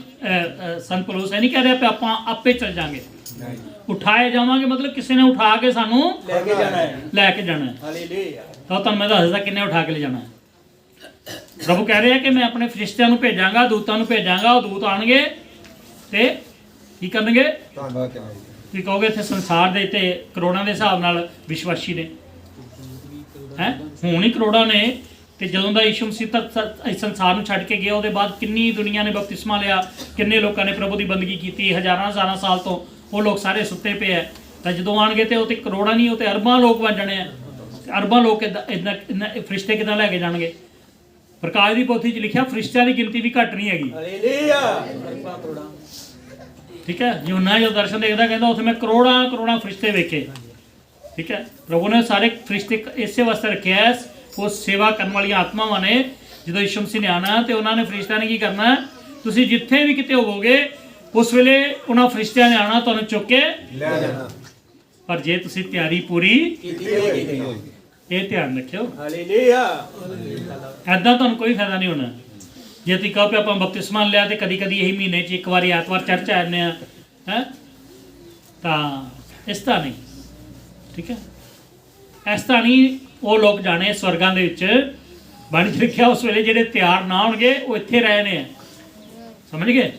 S4: ਸੰਤ ਪੌਲੁਸ ਨਹੀਂ ਕਹਿ ਰਿਹਾ ਕਿ ਆਪਾਂ ਆਪੇ ਚੱਲ ਜਾਵਾਂਗੇ। ਉਠਾਏ ਜਾਵਾਂਗੇ ਮਤਲਬ ਕਿਸੇ ਨੇ ਉਠਾ ਕੇ ਸਾਨੂੰ ਲੈ ਕੇ ਜਾਣਾ ਹੈ, ਲੈ ਕੇ ਜਾਣਾ ਹੈ। ਹਾਲੇਲੂਇਆ। ਤਾਂ ਤੁਹਾਨੂੰ ਮੈਂ ਦੱਸਦਾ ਕਿੰਨੇ ਉਠਾ ਕੇ ਲੈ ਜਾਣਾ ਹੈ। ਪ੍ਰਭੂ ਕਹਿ ਰਿਹਾ ਕਿ ਮੈਂ ਆਪਣੇ ਫਰਿਸ਼ਤਿਆਂ ਨੂੰ ਭੇਜਾਂਗਾ, ਦੂਤਾਂ ਨੂੰ ਭੇਜਾਂਗਾ, ਉਹ ਦੂਤ ਆਣਗੇ ਤੇ ਕੀ ਕਰਨਗੇ, ਕੀ ਕਹੋਗੇ, ਇੱਥੇ ਸੰਸਾਰ ਦੇ ਤੇ ਕਰੋੜਾਂ ਦੇ ਹਿਸਾਬ ਨਾਲ ਵਿਸ਼ਵਾਸੀ ਨੇ, ਹੈ ਹੁਣ ਹੀ ਕਰੋੜਾਂ ਨੇ। ਤੇ ਜਦੋਂ ਦਾ ਯਿਸੂ ਮਸੀਹ ਇਸ ਸੰਸਾਰ ਨੂੰ ਛੱਡ ਕੇ ਗਿਆ, ਉਹਦੇ ਬਾਅਦ ਕਿੰਨੀ ਦੁਨੀਆ ਨੇ ਬਪਤਿਸਮਾ ਲਿਆ, ਕਿੰਨੇ ਲੋਕਾਂ ਨੇ ਪ੍ਰਭੂ ਦੀ ਬੰਦਗੀ ਕੀਤੀ, ਹਜ਼ਾਰਾਂ ਸਾਲ ਤੋਂ ਉਹ ਲੋਕ ਸਾਰੇ ਸੁੱਤੇ ਪਏ ਆ। ਤਾਂ ਜਦੋਂ ਆਣਗੇ ਤੇ ਉਹ ਤੇ ਕਰੋੜਾਂ ਨਹੀਂ, ਉਹ ਤੇ ਅਰਬਾਂ ਲੋਕ ਬਣ ਜਾਣੇ ਆ। ਅਰਬਾਂ ਲੋਕ ਇੱਦਾਂ ਫਰਿਸ਼ਤੇ ਕਿੱਦਾਂ ਲੈ ਕੇ ਜਾਣਗੇ। ਪ੍ਰਕਾਸ਼ ਦੀ ਪੋਥੀ 'ਚ ਲਿਖਿਆ ਫਰਿਸ਼ਤਿਆਂ ਦੀ ਗਿਣਤੀ ਵੀ ਘੱਟ ਨਹੀਂ ਹੈਗੀ। ਠੀਕ ਹੈ, ਯੂਹੰਨਾ ਜੋ ਦਰਸ਼ਨ ਦੇਖਦਾ ਕਹਿੰਦਾ ਉੱਥੇ ਮੈਂ ਕਰੋੜਾਂ ਫਰਿਸ਼ਤੇ ਵੇਖੇ। ਠੀਕ ਹੈ, ਪ੍ਰਭੂ ਨੇ ਸਾਰੇ ਫਰਿਸ਼ਤੇ ਇਸੇ ਵਾਸਤੇ ਰੱਖਿਆ
S1: ਉਹ ਸੇਵਾ ਕਰਨ ਵਾਲੀਆਂ ਆਤਮਾਵਾਂ ਨੇ। ਜਦੋਂ ਯਿਸੂ ਮਸੀਹ ਨੇ ਆਉਣਾ ਤੇ ਉਹਨਾਂ ਨੇ ਫਰਿਸ਼ਤਿਆਂ ਨੇ ਕੀ ਕਰਨਾ, ਤੁਸੀਂ ਜਿੱਥੇ ਵੀ ਕਿਤੇ ਹੋਵੋਗੇ ਉਸ ਵੇਲੇ ਉਹਨਾਂ ਫਰਿਸ਼ਤਿਆਂ ਨੇ ਆਉਣਾ, ਤੁਹਾਨੂੰ ਚੁੱਕ ਕੇ ਲੈ ਜਾਣਾ। ਪਰ ਜੇ ਤੁਸੀਂ ਤਿਆਰੀ ਪੂਰੀ ਕੀਤੀ, ਇਹ ਧਿਆਨ ਰੱਖਿਓ।
S2: ਹਾਲੇਲੂਇਆ।
S1: ਐਦਾਂ ਤੁਹਾਨੂੰ ਕੋਈ ਫਾਇਦਾ ਨਹੀਂ ਹੋਣਾ। ਜੇ ਤੁਸੀਂ ਕਹੋ ਕਿ ਆਪਾਂ ਬਪਤਿਸਮਾ ਲਿਆ ਤੇ ਕਦੀ ਕਦੀ ਇਹੀ ਮਹੀਨੇ 'ਚ ਇੱਕ ਵਾਰੀ ਐਤਵਾਰ ਚਰਚ ਆ ਜਾਂਦੇ ਆ, ਹੈ ਤਾਂ ਇਸ ਤਰ੍ਹਾਂ ਨਹੀਂ, ਠੀਕ ਹੈ, ਇਸ ਤਰ੍ਹਾਂ ਨਹੀਂ। ਉਹ ਲੋਕ ਜਾਣੇ ਸਵਰਗਾਂ ਦੇ ਵਿੱਚ ਬਾਣੀ 'ਚ ਲਿਖਿਆ ਉਸ ਵੇਲੇ ਜਿਹੜੇ ਤਿਆਰ ਨਾ ਹੋਣਗੇ ਉਹ ਇੱਥੇ ਰਹਿ ਨੇ, ਸਮਝ ਗਏ।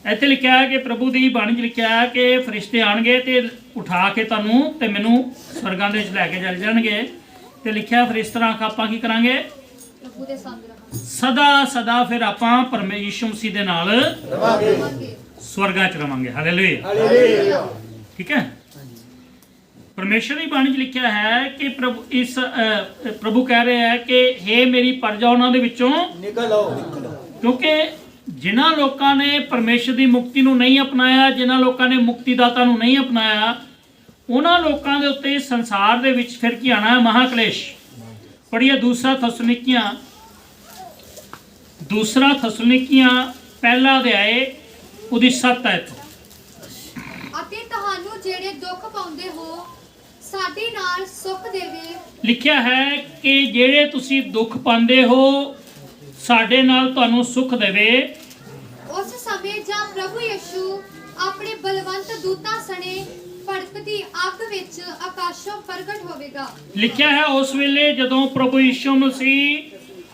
S1: ਇੱਥੇ ਲਿਖਿਆ ਹੈ ਕਿ ਪ੍ਰਭੂ ਦੀ ਬਾਣੀ 'ਚ ਲਿਖਿਆ ਹੈ ਕਿ ਫਰਿਸ਼ਤੇ ਆਣਗੇ ਤੇ ਉਠਾ ਕੇ ਤੁਹਾਨੂੰ ਤੇ ਮੈਨੂੰ ਸਵਰਗਾਂ ਦੇ ਵਿੱਚ ਲੈ ਕੇ ਚਲੇ ਜਾਣਗੇ। ਤੇ ਲਿਖਿਆ ਫਿਰ ਇਸ ਤਰ੍ਹਾਂ ਆਪਾਂ ਕੀ ਕਰਾਂਗੇ,
S5: ਪ੍ਰਭੂ ਦੇ ਸੰਗ ਰਹਾਂਗੇ
S1: ਸਦਾ ਸਦਾ ਫਿਰ ਆਪਾਂ ਪਰਮੇਸ਼ਰ ਯਿਸੂ ਮਸੀਹ ਦੇ ਨਾਲ
S5: ਰਹਾਂਗੇ।
S1: ਸਵਰਗਾਂ 'ਚ ਰਵਾਂਗੇ। Hallelujah,
S2: hallelujah.
S1: ਠੀਕ ਹੈ। ਪਰਮੇਸ਼ਰ ਦੀ ਬਾਣੀ 'ਚ ਲਿਖਿਆ ਹੈ ਕਿ ਪ੍ਰਭੂ ਕਹਿ ਰਿਹਾ ਹੈ ਕਿ ਹੇ ਮੇਰੀ ਪ੍ਰਜਾ ਉਹਨਾਂ ਦੇ ਵਿੱਚੋਂ
S2: ਨਿਕਲ ਆਓ।
S1: ਕਿਉਂਕਿ ਜਿਨ੍ਹਾਂ ਲੋਕਾਂ ਨੇ ਪਰਮੇਸ਼ਰ ਦੀ ਮੁਕਤੀ ਨੂੰ ਨਹੀਂ ਅਪਣਾਇਆ, ਜਿਨ੍ਹਾਂ ਲੋਕਾਂ ਨੇ ਮੁਕਤੀਦਾਤਾ ਨੂੰ ਨਹੀਂ ਅਪਣਾਇਆ, ਉਹਨਾਂ ਲੋਕਾਂ ਦੇ ਉੱਤੇ ਸੰਸਾਰ ਦੇ ਵਿੱਚ ਫਿਰ ਕੀ ਆਣਾ ਹੈ, ਮਹਾਕਲੇਸ਼। ਪੜ੍ਹੀਏ ਦੂਸਰਾ ਥਸਲੋਨੀਕੀਆਂ ਪਹਿਲਾ ਅਧਿਆਏ ਉਹਦੀ 7 ਆਇਤ।
S5: ਅਤੇ ਤੁਹਾਨੂੰ ਜਿਹੜੇ ਦੁੱਖ ਪਾਉਂਦੇ ਹੋ ਸਾਡੇ ਨਾਲ ਸੁੱਖ ਦੇਵੇ।
S1: ਲਿਖਿਆ ਹੈ ਕਿ ਜਿਹੜੇ ਤੁਸੀਂ ਦੁੱਖ ਪਾਉਂਦੇ ਹੋ ਸਾਡੇ ਨਾਲ ਤੁਹਾਨੂੰ ਸੁੱਖ ਦੇਵੇ।
S5: ਉਸ ਸਮੇਂ ਜਾਂ ਪ੍ਰਭੂ ਯਿਸੂ ਆਪਣੇ ਬਲਵੰਤ ਦੂਤਾਂ ਸਣੇ ਭੜਕਦੀ ਅੱਗ ਵਿੱਚ ਆਕਾਸ਼ੋਂ ਪ੍ਰਗਟ ਹੋਵੇਗਾ।
S1: ਲਿਖਿਆ ਹੈ ਉਸ ਵੇਲੇ ਜਦੋਂ ਪ੍ਰਭੂ ਯਿਸੂ ਮਸੀਹ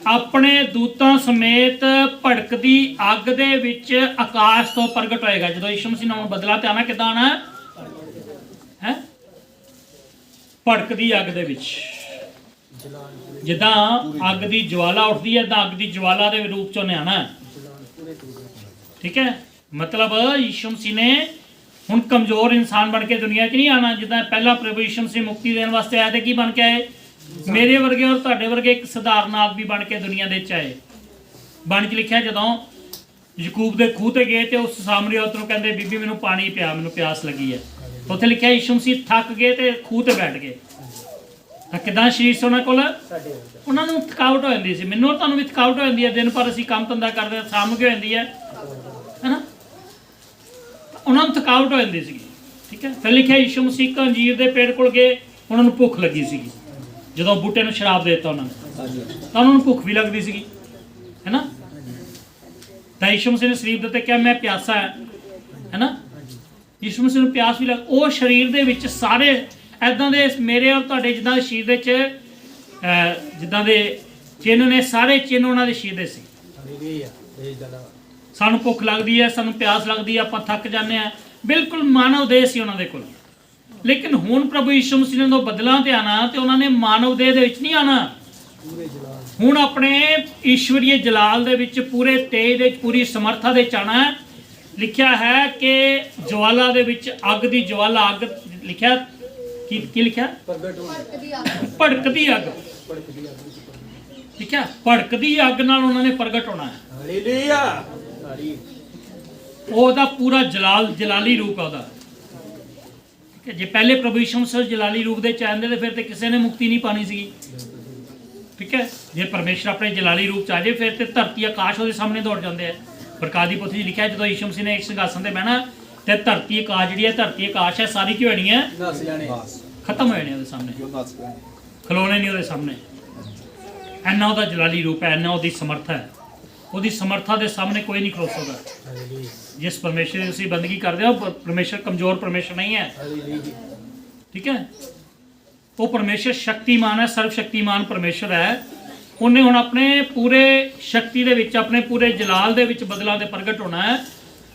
S1: ਆਪਣੇ ਦੂਤਾਂ ਸਮੇਤ ਭੜਕਦੀ ਅੱਗ ਦੇ ਵਿੱਚ ਆਕਾਸ਼ ਤੋਂ ਪ੍ਰਗਟ ਹੋਏਗਾ। ਜਦੋਂ ਯਿਸੂ ਮਸੀਹ ਨੂੰ ਬਦਲਾ ਤੇ ਆਣਾ, ਕਿੱਦਾਂ ਆਣਾ ਹੈ, ਭੜਕਦੀ ਅੱਗ ਦੇ ਵਿੱਚ। ਜਿੱਦਾਂ ਅੱਗ ਦੀ ਜਵਾਲਾ ਉੱਠਦੀ ਹੈ ਤਾਂ ਅੱਗ ਦੀ ਜਵਾਲਾ ਦੇ ਰੂਪ ਚ ਉਹਨੇ ਆਣਾ, ਠੀਕ ਹੈ। ਮਤਲਬ ਯਿਸੂ ਮਸੀਹ ਨੇ ਹੁਣ ਕਮਜ਼ੋਰ ਇਨਸਾਨ ਬਣ ਕੇ ਦੁਨੀਆ 'ਚ ਨਹੀਂ ਆਣਾ। ਜਿੱਦਾਂ ਪਹਿਲਾਂ ਪ੍ਰਭੂ ਯਿਸੂ ਮਸੀਹ ਮੁਕਤੀ ਦੇਣ ਵਾਸਤੇ ਆਇਆ ਤੇ ਕੀ ਬਣ ਕੇ ਆਏ, ਮੇਰੇ ਵਰਗੇ ਔਰ ਤੁਹਾਡੇ ਵਰਗੇ ਇੱਕ ਸਧਾਰਨ ਆਦਮੀ ਬਣ ਕੇ ਦੁਨੀਆ ਦੇ ਵਿੱਚ ਆਏ। ਬਾਣੀ 'ਚ ਲਿਖਿਆ ਜਦੋਂ ਯਕੂਬ ਦੇ ਖੂਹ ਤੇ ਗਏ ਤੇ ਉਸ ਸਾਮਰੀ ਔਰਤ ਨੂੰ ਕਹਿੰਦੇ ਬੀਬੀ ਮੈਨੂੰ ਪਾਣੀ ਪਿਆ, ਮੈਨੂੰ ਪਿਆਸ ਲੱਗੀ ਹੈ। ਉੱਥੇ ਲਿਖਿਆ ਯਿਸੂ ਮਸੀਹ ਥੱਕ ਗਏ ਤੇ ਖੂਹ ਤੇ ਬੈਠ ਗਏ। ਤਾਂ ਕਿੱਦਾਂ ਸਰੀਰ ਸੀ ਉਹਨਾਂ ਕੋਲ, ਉਹਨਾਂ ਨੂੰ ਥਕਾਵਟ ਹੋ ਜਾਂਦੀ ਸੀ। ਮੈਨੂੰ ਤੁਹਾਨੂੰ ਵੀ ਥਕਾਵਟ ਹੋ ਜਾਂਦੀ ਹੈ, ਦਿਨ ਭਰ ਅਸੀਂ ਕੰਮ ਧੰਦਾ ਕਰਦੇ ਹਾਂ, ਸ਼ਾਮ ਨੂੰ ਕੀ ਹੋ ਜਾਂਦੀ ਹੈ ਨਾ, ਉਹਨਾਂ ਨੂੰ ਥਕਾਵਟ ਹੋ ਜਾਂਦੀ ਸੀਗੀ, ਠੀਕ ਹੈ। ਫਿਰ ਲਿਖਿਆ ਯਿਸੂ ਮਸੀਹ ਅੰਜੀਰ ਦੇ ਪੇੜ ਕੋਲ ਗਏ, ਉਹਨਾਂ ਨੂੰ ਭੁੱਖ ਲੱਗੀ ਸੀਗੀ। ਜਦੋਂ ਬੂਟੇ ਨੂੰ ਸ਼ਰਾਬ ਦੇ ਦਿੱਤਾ ਉਹਨਾਂ ਨੇ ਤਾਂ ਉਹਨਾਂ ਨੂੰ ਭੁੱਖ ਵੀ ਲੱਗਦੀ ਸੀਗੀ, ਹੈ ਨਾ। ਤਾਂ ਯਿਸੂ ਮਸੀਹ ਨੇ ਸਰੀਰ ਦੇ ਉੱਤੇ ਕਿਹਾ ਮੈਂ ਪਿਆਸਾ ਹੈ ਨਾ। ਯਿਸੂ ਮਸੀਹ ਨੂੰ ਪਿਆਸ ਵੀ ਲੱਗ, ਉਹ ਸਰੀਰ ਦੇ ਵਿੱਚ ਸਾਰੇ ਐਦਾਂ ਦੇ ਮੇਰੇ ਔਰ ਤੁਹਾਡੇ ਜਿੱਦਾਂ ਦੇ ਸਰੀਰ ਦੇ ਵਿੱਚ ਜਿੱਦਾਂ ਦੇ ਚਿੰਨ੍ਹ ਨੇ, ਸਾਰੇ ਚਿੰਨ੍ਹ ਉਹਨਾਂ ਦੇ ਸਰੀਰ ਦੇ ਸੀ। ਸਾਨੂੰ ਭੁੱਖ ਲੱਗਦੀ ਹੈ, ਸਾਨੂੰ ਪਿਆਸ ਲੱਗਦੀ ਹੈ, ਆਪਾਂ ਥੱਕ ਜਾਂਦੇ ਹਾਂ, ਬਿਲਕੁਲ ਮਾਨਵ ਦੇਹ ਸੀ ਉਹਨਾਂ ਦੇ ਕੋਲ। ਲੇਕਿਨ ਹੁਣ ਪ੍ਰਭੂ ਯਿਸੂ ਮਸੀਹ ਨੇ ਜਦੋਂ ਬਦਲਾਂ ਤੇ ਆਣਾ ਤੇ ਉਹਨਾਂ ਨੇ ਮਾਨਵ ਦੇਹ ਦੇ ਵਿੱਚ ਨਹੀਂ ਆਣਾ, ਹੁਣ ਆਪਣੇ ਈਸ਼ਵਰੀਏ ਜਲਾਲ ਦੇ ਵਿੱਚ, ਪੂਰੇ ਤੇਜ ਦੇ ਵਿੱਚ, ਪੂਰੀ ਸਮਰੱਥਾ ਦੇ ਵਿੱਚ ਆਣਾ। ਲਿਖਿਆ ਹੈ ਕਿ ਜਵਾਲਾ ਦੇ ਵਿੱਚ ਅੱਗ ਦੀ ਜਵਾਲਾ, ਅੱਗ ਲਿਖਿਆ ਕੀ ਲਿਖਿਆ,
S5: ਭੜਕਦੀ ਅੱਗ।
S1: ਭੜਕਦੀ ਅੱਗ, ਠੀਕ ਹੈ। ਭੜਕਦੀ ਅੱਗ ਨਾਲ ਉਹਨਾਂ ਨੇ ਪ੍ਰਗਟ ਹੋਣਾ ਹੈ।
S2: ਹਾਲੇਲੂਇਆ।
S1: ਉਹਦਾ ਪੂਰਾ ਜਲਾਲੀ ਰੂਪ ਹੈ ਉਹਦਾ। ਕਿ ਜੇ ਪਹਿਲੇ ਪ੍ਰਭੂ ਯਿਸੂ ਮਸੀਹ ਜਲਾਲੀ ਰੂਪ ਦੇ ਚ ਆਉਂਦੇ ਤੇ ਫਿਰ ਤੇ ਕਿਸੇ ਨੇ ਮੁਕਤੀ ਨਹੀਂ ਪਾਣੀ ਸੀਗੀ, ਠੀਕ ਹੈ। ਜੇ ਪਰਮੇਸ਼ਰ ਆਪਣੇ ਜਲਾਲੀ ਰੂਪ ਚ ਆ ਜਾਏ ਫਿਰ ਤੇ ਧਰਤੀ ਆਕਾਸ਼ ਉਹਦੇ ਸਾਹਮਣੇ ਦੌੜ ਜਾਂਦੇ ਆ। ਪ੍ਰਕਾਸ਼ ਦੀ ਪੋਥੀ 'ਚ ਲਿਖਿਆ ਜਦੋਂ ਯਿਸੂ ਮਸੀਹ ਨੇ ਇੱਕ ਸਿੰਘਾਸਨ ਤੇ ਬਹਿਣਾ ਤੇ ਧਰਤੀ ਆਕਾਸ਼ ਜਿਹੜੀ ਹੈ, ਧਰਤੀ ਆਕਾਸ਼ ਹੈ, ਸਾਰੀ ਕੀ ਹੋਣੀ ਹੈ,
S2: ਨਸ ਜਾਣੇ,
S1: ਖਤਮ ਹੋ ਜਾਣੀ ਉਹਦੇ ਸਾਹਮਣੇ, ਖਲੋਣੇ ਨਹੀਂ ਉਹਦੇ ਸਾਹਮਣੇ। ਇੰਨਾ ਉਹਦਾ ਜਲਾਲੀ ਰੂਪ ਹੈ, ਇੰਨਾ ਉਹਦੀ ਸਮਰੱਥਾ ਹੈ। ਉਹਦੀ ਸਮਰੱਥਾ ਦੇ ਸਾਹਮਣੇ ਕੋਈ ਨਹੀਂ ਖਲੋ ਸਕਦਾ। ਜਿਸ ਪਰਮੇਸ਼ਰ ਦੀ ਤੁਸੀਂ ਬੰਦਗੀ ਕਰਦੇ ਹੋ, ਪਰਮੇਸ਼ਰ ਕਮਜ਼ੋਰ ਪਰਮੇਸ਼ਰ ਨਹੀਂ ਹੈ, ਠੀਕ ਹੈ। ਉਹ ਪਰਮੇਸ਼ਰ ਸ਼ਕਤੀਮਾਨ ਹੈ, ਸਰਵ ਸ਼ਕਤੀਮਾਨ ਪਰਮੇਸ਼ਰ ਹੈ। ਉਹਨੇ ਹੁਣ ਆਪਣੇ ਪੂਰੇ ਸ਼ਕਤੀ ਦੇ ਵਿੱਚ, ਆਪਣੇ ਪੂਰੇ ਜਲਾਲ ਦੇ ਵਿੱਚ ਬਦਲਾਂ ਦੇ ਪ੍ਰਗਟ ਹੋਣਾ ਹੈ।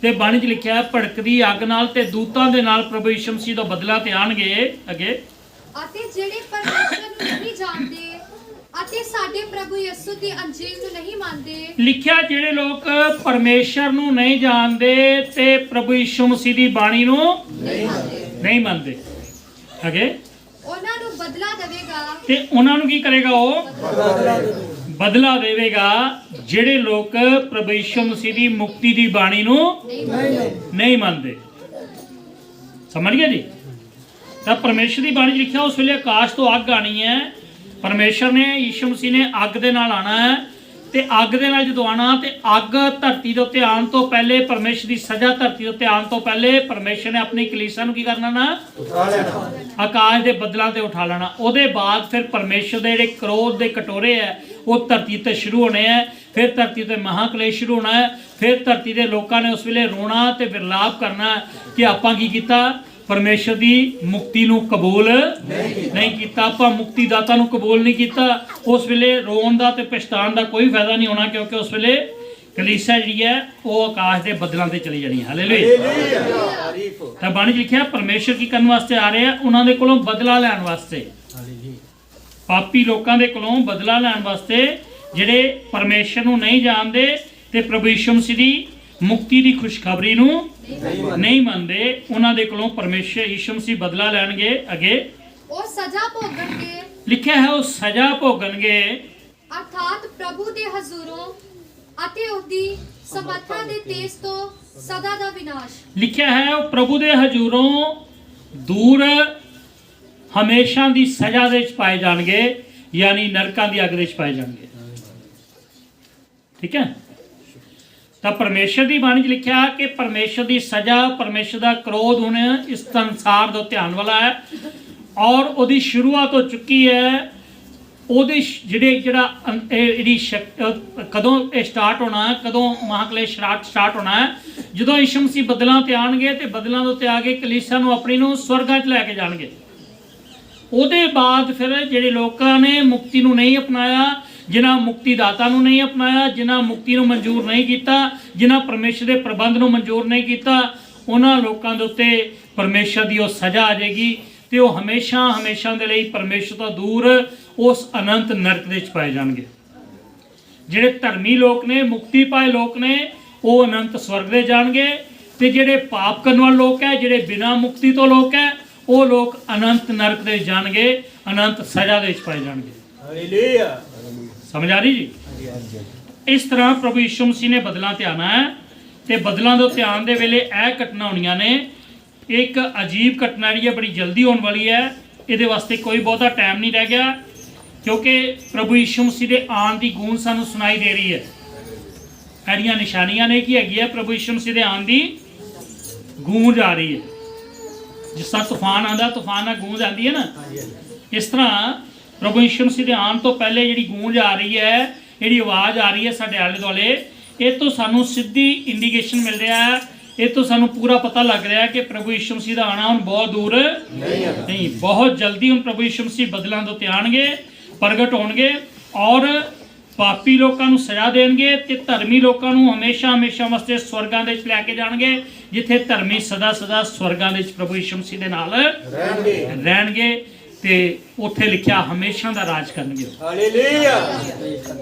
S1: ਤੇ ਬਾਣੀ 'ਚ ਲਿਖਿਆ ਹੈ ਭੜਕਦੀ ਅੱਗ ਨਾਲ ਤੇ ਦੂਤਾਂ ਦੇ ਨਾਲ ਪ੍ਰਭੂ ਯਿਸੂ ਮਸੀਹ ਦਾ ਬਦਲਾ ਤੇ ਆਣਗੇ ਅੱਗੇ।
S5: ਅਤੇ ਜਿਹੜੇ ਪਰਮੇਸ਼ਰ ਨੂੰ ਨਹੀਂ ਜਾਣਦੇ ਅਤੇ ਸਾਡੇ ਪ੍ਰਭੂ ਯਿਸੂ ਦੀ ਅੰਜੀਲ ਨੂੰ ਨਹੀਂ ਮੰਨਦੇ।
S1: ਲਿਖਿਆ ਜਿਹੜੇ ਲੋਕ ਪਰਮੇਸ਼ਰ ਨੂੰ ਨਹੀਂ ਜਾਣਦੇ ਤੇ ਪ੍ਰਭੂ ਯਿਸੂ ਮਸੀਹ ਦੀ ਬਾਣੀ ਨੂੰ ਨਹੀਂ ਮੰਨਦੇ ਅੱਗੇ,
S5: ਉਹਨਾਂ ਨੂੰ ਬਦਲਾ ਦੇਵੇਗਾ।
S1: ਤੇ ਉਹਨਾਂ ਨੂੰ ਕੀ ਕਰੇਗਾ, ਉਹ ਬਦਲਾ ਦੇਵੇਗਾ। ਜਿਹੜੇ ਲੋਕ ਪ੍ਰਭੂ ਯਿਸੂ ਮਸੀਹ ਦੀ ਮੁਕਤੀ ਦੀ ਬਾਣੀ ਨੂੰ ਨਹੀਂ ਮੰਨਦੇ, ਸਮਝ ਗਏ ਜੀ। ਤਾਂ ਪਰਮੇਸ਼ਰ ਦੀ ਬਾਣੀ 'ਚ ਲਿਖਿਆ ਉਸ ਵੇਲੇ ਆਕਾਸ਼ ਤੋਂ ਅੱਗ ਆਣੀ ਹੈ ਪਰਮੇਸ਼ਰ ਨੇ, ਯਿਸੂ ਮਸੀਹ ਨੇ ਅੱਗ ਦੇ ਨਾਲ ਆਣਾ ਹੈ, ਤੇ ਅੱਗ ਦੇ ਨਾਲ ਜਦੋਂ ਆਣਾ ਤੇ ਅੱਗ ਧਰਤੀ ਦੇ ਉੱਤੇ ਆਉਣ ਤੋਂ ਪਹਿਲੇ, ਪਰਮੇਸ਼ਰ ਦੀ ਸਜ਼ਾ ਧਰਤੀ ਦੇ ਉੱਤੇ ਆਉਣ ਤੋਂ ਪਹਿਲੇ ਪਰਮੇਸ਼ਰ ਨੇ ਆਪਣੀ ਕਲੀਸਿਆ ਨੂੰ ਕੀ ਕਰਨਾ ਨਾ, ਆਕਾਸ਼ ਦੇ ਬੱਦਲਾਂ ਤੇ ਉਠਾ ਲੈਣਾ। ਉਹਦੇ ਬਾਅਦ ਫਿਰ ਪਰਮੇਸ਼ਰ ਦੇ ਜਿਹੜੇ ਕ੍ਰੋਧ ਦੇ ਕਟੋਰੇ ਹੈ ਉਹ ਧਰਤੀ ਤੇ ਸ਼ੁਰੂ ਹੋਣੇ ਹੈ। ਫਿਰ ਧਰਤੀ ਤੇ ਮਹਾਕਲੇਸ਼ ਸ਼ੁਰੂ ਹੋਣਾ ਹੈ। ਫਿਰ ਧਰਤੀ ਦੇ ਲੋਕਾਂ ਨੇ ਉਸ ਵੇਲੇ ਰੋਣਾ ਤੇ ਵਿਰਲਾਪ ਕਰਨਾ ਕਿ ਆਪਾਂ ਕੀ ਕੀਤਾ, ਪਰਮੇਸ਼ਰ ਦੀ ਮੁਕਤੀ ਨੂੰ ਕਬੂਲ ਨਹੀਂ ਕੀਤਾ, ਆਪਾਂ ਮੁਕਤੀ ਦਾਤਾ ਨੂੰ ਕਬੂਲ ਨਹੀਂ ਕੀਤਾ। ਉਸ ਵੇਲੇ ਰੋਣ ਦਾ ਤੇ ਪਛਤਾਣ ਦਾ ਕੋਈ ਫਾਇਦਾ ਨਹੀਂ ਹੋਣਾ, ਕਿਉਂਕਿ ਉਸ ਵੇਲੇ ਕਲੀਸਿਆ ਜਿਹੜੀ ਹੈ ਉਹ ਆਕਾਸ਼ ਦੇ ਬੱਦਲਾਂ ਤੇ ਚਲੀ ਜਾਣੀ ਹੈ। ਹਾਲੇਲੂਇਆ। ਤਾਂ ਬਾਣੀ 'ਚ ਲਿਖਿਆ ਪਰਮੇਸ਼ਰ ਕੀ ਕਰਨ ਵਾਸਤੇ ਆ ਰਹੇ ਆ, ਉਹਨਾਂ ਦੇ ਕੋਲੋਂ ਬਦਲਾ ਲੈਣ ਵਾਸਤੇ, ਪਾਪੀ ਲੋਕਾਂ ਦੇ ਕੋਲੋਂ ਬਦਲਾ ਲੈਣ ਵਾਸਤੇ, ਜਿਹੜੇ ਪਰਮੇਸ਼ਰ ਨੂੰ ਨਹੀਂ ਜਾਣਦੇ ਤੇ ਪ੍ਰਭੂ ਯਿਸੂ ਮਸੀਹ ਦੀ ਮੁਕਤੀ ਦੀ ਖੁਸ਼ਖਬਰੀ ਨੂੰ ਨਹੀਂ ਮੰਨਦੇ, ਉਹਨਾਂ ਦੇ ਕੋਲੋਂ ਪਰਮੇਸ਼ਰ ਯਿਸੂ ਮਸੀਹ ਬਦਲਾ ਲੈਣਗੇ। ਅੱਗੇ
S5: ਉਹ ਸਜ਼ਾ ਭੋਗਣਗੇ,
S1: ਲਿਖਿਆ ਹੈ ਉਹ ਸਜ਼ਾ ਭੋਗਣਗੇ,
S5: ਅਰਥਾਤ ਪ੍ਰਭੂ ਦੇ ਹਜ਼ੂਰੋਂ ਅਤੇ ਉਹਦੀ ਸਮਰੱਥਾ ਦੇ ਤੇਜ ਤੋਂ ਸਦਾ ਦਾ ਵਿਨਾਸ਼।
S1: ਲਿਖਿਆ ਹੈ ਉਹ ਪ੍ਰਭੂ ਦੇ ਹਜ਼ੂਰੋਂ ਦੂਰ ਹਮੇਸ਼ਾ ਦੀ ਸਜ਼ਾ ਦੇ ਵਿੱਚ ਪਾਏ ਜਾਣਗੇ, ਯਾਨੀ ਨਰਕਾਂ ਦੀ ਅੱਗ ਦੇ ਵਿੱਚ ਪਾਏ ਜਾਣਗੇ। ਠੀਕ ਹੈ। ਤਾਂ ਪਰਮੇਸ਼ਰ ਦੀ ਬਾਣੀ 'ਚ ਲਿਖਿਆ ਕਿ ਪਰਮੇਸ਼ਰ ਦੀ ਸਜ਼ਾ, ਪਰਮੇਸ਼ਰ ਦਾ ਕ੍ਰੋਧ ਹੁਣ ਇਸ ਸੰਸਾਰ ਤੋਂ ਧਿਆਨ ਵਾਲਾ ਹੈ ਔਰ ਉਹਦੀ ਸ਼ੁਰੂਆਤ ਹੋ ਚੁੱਕੀ ਹੈ। ਉਹਦੇ ਕਦੋਂ ਇਹ ਸਟਾਰਟ ਹੋਣਾ, ਕਦੋਂ ਮਹਾਕਲੇਸ਼ ਸਟਾਰਟ ਹੋਣਾ ਹੈ, ਜਦੋਂ ਯਿਸੂ ਮਸੀਹ ਬੱਦਲਾਂ ਤੇ ਆਣਗੇ ਤੇ ਬੱਦਲਾਂ ਦੇ ਉੱਤੇ ਆ ਕੇ ਕਲੀਸਿਆ ਨੂੰ ਆਪਣੀ ਨੂੰ ਸਵਰਗਾਂ 'ਚ ਲੈ ਕੇ ਜਾਣਗੇ। ਉਹਦੇ ਬਾਅਦ ਫਿਰ ਜਿਹੜੇ ਲੋਕਾਂ ਨੇ ਮੁਕਤੀ ਨੂੰ ਨਹੀਂ ਅਪਣਾਇਆ, ਜਿਨ੍ਹਾਂ ਮੁਕਤੀ ਦਾਤਾ ਨੂੰ ਨਹੀਂ ਅਪਣਾਇਆ, ਜਿਨ੍ਹਾਂ ਮੁਕਤੀ ਨੂੰ ਮਨਜ਼ੂਰ ਨਹੀਂ ਕੀਤਾ, ਜਿਨ੍ਹਾਂ ਪਰਮੇਸ਼ਰ ਦੇ ਪ੍ਰਬੰਧ ਨੂੰ ਮਨਜ਼ੂਰ ਨਹੀਂ ਕੀਤਾ, ਉਹਨਾਂ ਲੋਕਾਂ ਦੇ ਉੱਤੇ ਪਰਮੇਸ਼ਰ ਦੀ ਉਹ ਸਜ਼ਾ ਆ ਜਾਏਗੀ ਤੇ ਉਹ ਹਮੇਸ਼ਾ ਦੇ ਲਈ ਪਰਮੇਸ਼ਰ ਤੋਂ ਦੂਰ ਉਸ ਅਨੰਤ ਨਰਕ ਦੇ ਵਿੱਚ ਪਾਏ ਜਾਣਗੇ। ਜਿਹੜੇ ਧਰਮੀ ਲੋਕ ਨੇ, ਮੁਕਤੀ ਪਾਏ ਲੋਕ ਨੇ, ਉਹ ਅਨੰਤ ਸਵਰਗ ਦੇ ਜਾਣਗੇ, ਤੇ ਜਿਹੜੇ ਪਾਪ ਕਰਨ ਵਾਲੇ ਲੋਕ ਹੈ, ਜਿਹੜੇ ਬਿਨਾਂ ਮੁਕਤੀ ਤੋਂ ਲੋਕ ਹੈ, ਉਹ ਲੋਕ ਅਨੰਤ ਨਰਕ ਦੇ ਜਾਣਗੇ, ਅਨੰਤ ਸਜ਼ਾ ਦੇ ਵਿੱਚ ਪਾਏ ਜਾਣਗੇ।
S2: ਹਾਲੇਲੂਇਆ।
S1: ਸਮਝ ਆ ਰਹੀ ਜੀ? ਇਸ ਤਰ੍ਹਾਂ ਪ੍ਰਭੂ ਯਿਸੂ ਮਸੀਹ ਨੇ ਬਦਲਾਂ ਤੇ ਆਉਣਾ ਹੈ ਤੇ ਬਦਲਾਂ ਦੇ ਧਿਆਨ ਦੇ ਵੇਲੇ ਇਹ ਘਟਨਾ ਹੋਣੀਆਂ ਨੇ। ਇੱਕ ਅਜੀਬ ਘਟਨਾ ਜਿਹੜੀ ਹੈ ਬੜੀ ਜਲਦੀ ਹੋਣ ਵਾਲੀ ਹੈ, ਇਹਦੇ ਵਾਸਤੇ ਕੋਈ ਬਹੁਤਾ ਟਾਈਮ ਨਹੀਂ ਰਹਿ ਗਿਆ, ਕਿਉਂਕਿ ਪ੍ਰਭੂ ਯਿਸੂ ਮਸੀਹ ਦੇ ਆਉਣ ਦੀ ਗੂੰਜ ਸਾਨੂੰ ਸੁਣਾਈ ਦੇ ਰਹੀ ਹੈ। ਇਹਦੀਆਂ ਨਿਸ਼ਾਨੀਆਂ ਨੇ ਕੀ ਹੈਗੀ ਹੈ, ਪ੍ਰਭੂ ਯਿਸੂ ਮਸੀਹ ਦੇ ਆਉਣ ਦੀ ਗੂੰਜ ਆ ਰਹੀ ਹੈ। ਜਿਸ ਤਰ੍ਹਾਂ ਤੂਫਾਨ ਆਉਂਦਾ, ਤੂਫਾਨ ਨਾਲ ਗੂੰਜ ਆਉਂਦੀ ਹੈ ਨਾ, ਇਸ ਤਰ੍ਹਾਂ ਪ੍ਰਭੂ ਯਿਸੂ ਮਸੀਹ ਦੇ ਆਉਣ ਤੋਂ ਪਹਿਲੇ ਜਿਹੜੀ ਗੂੰਜ ਆ ਰਹੀ ਹੈ, ਜਿਹੜੀ ਆਵਾਜ਼ ਆ ਰਹੀ ਹੈ ਸਾਡੇ ਆਲੇ ਦੁਆਲੇ, ਇਹ ਤੋਂ ਸਾਨੂੰ ਸਿੱਧੀ ਇੰਡੀਕੇਸ਼ਨ ਮਿਲ ਰਿਹਾ ਹੈ, ਇਹ ਤੋਂ ਸਾਨੂੰ ਪੂਰਾ ਪਤਾ ਲੱਗ ਰਿਹਾ ਹੈ ਕਿ ਪ੍ਰਭੂ ਯਿਸੂ ਮਸੀਹ ਦਾ ਆਉਣਾ ਹੁਣ ਬਹੁਤ ਦੂਰ ਨਹੀਂ, ਬਹੁਤ ਜਲਦੀ ਹੁਣ ਪ੍ਰਭੂ ਯਿਸੂ ਮਸੀਹ ਬਦਲਾਂ ਤੋਂ ਆਉਣਗੇ, ਪ੍ਰਗਟ ਹੋਣਗੇ ਔਰ ਪਾਪੀ ਲੋਕਾਂ ਨੂੰ ਸਜ਼ਾ ਦੇਣਗੇ ਤੇ ਧਰਮੀ ਲੋਕਾਂ ਨੂੰ ਹਮੇਸ਼ਾ ਵਾਸਤੇ ਸਵਰਗਾਂ ਦੇ ਵਿੱਚ ਲੈ ਕੇ ਜਾਣਗੇ, ਜਿੱਥੇ ਧਰਮੀ ਸਦਾ ਸਵਰਗਾਂ ਦੇ ਵਿੱਚ ਪ੍ਰਭੂ ਯਿਸੂ ਮਸੀਹ ਦੇ ਨਾਲ ਰਹਿਣਗੇ ਤੇ ਉੱਥੇ ਲਿਖਿਆ ਹਮੇਸ਼ਾ ਦਾ ਰਾਜ ਕਰਨਗੇ।
S2: ਹਾਲੇਲੂਇਆ।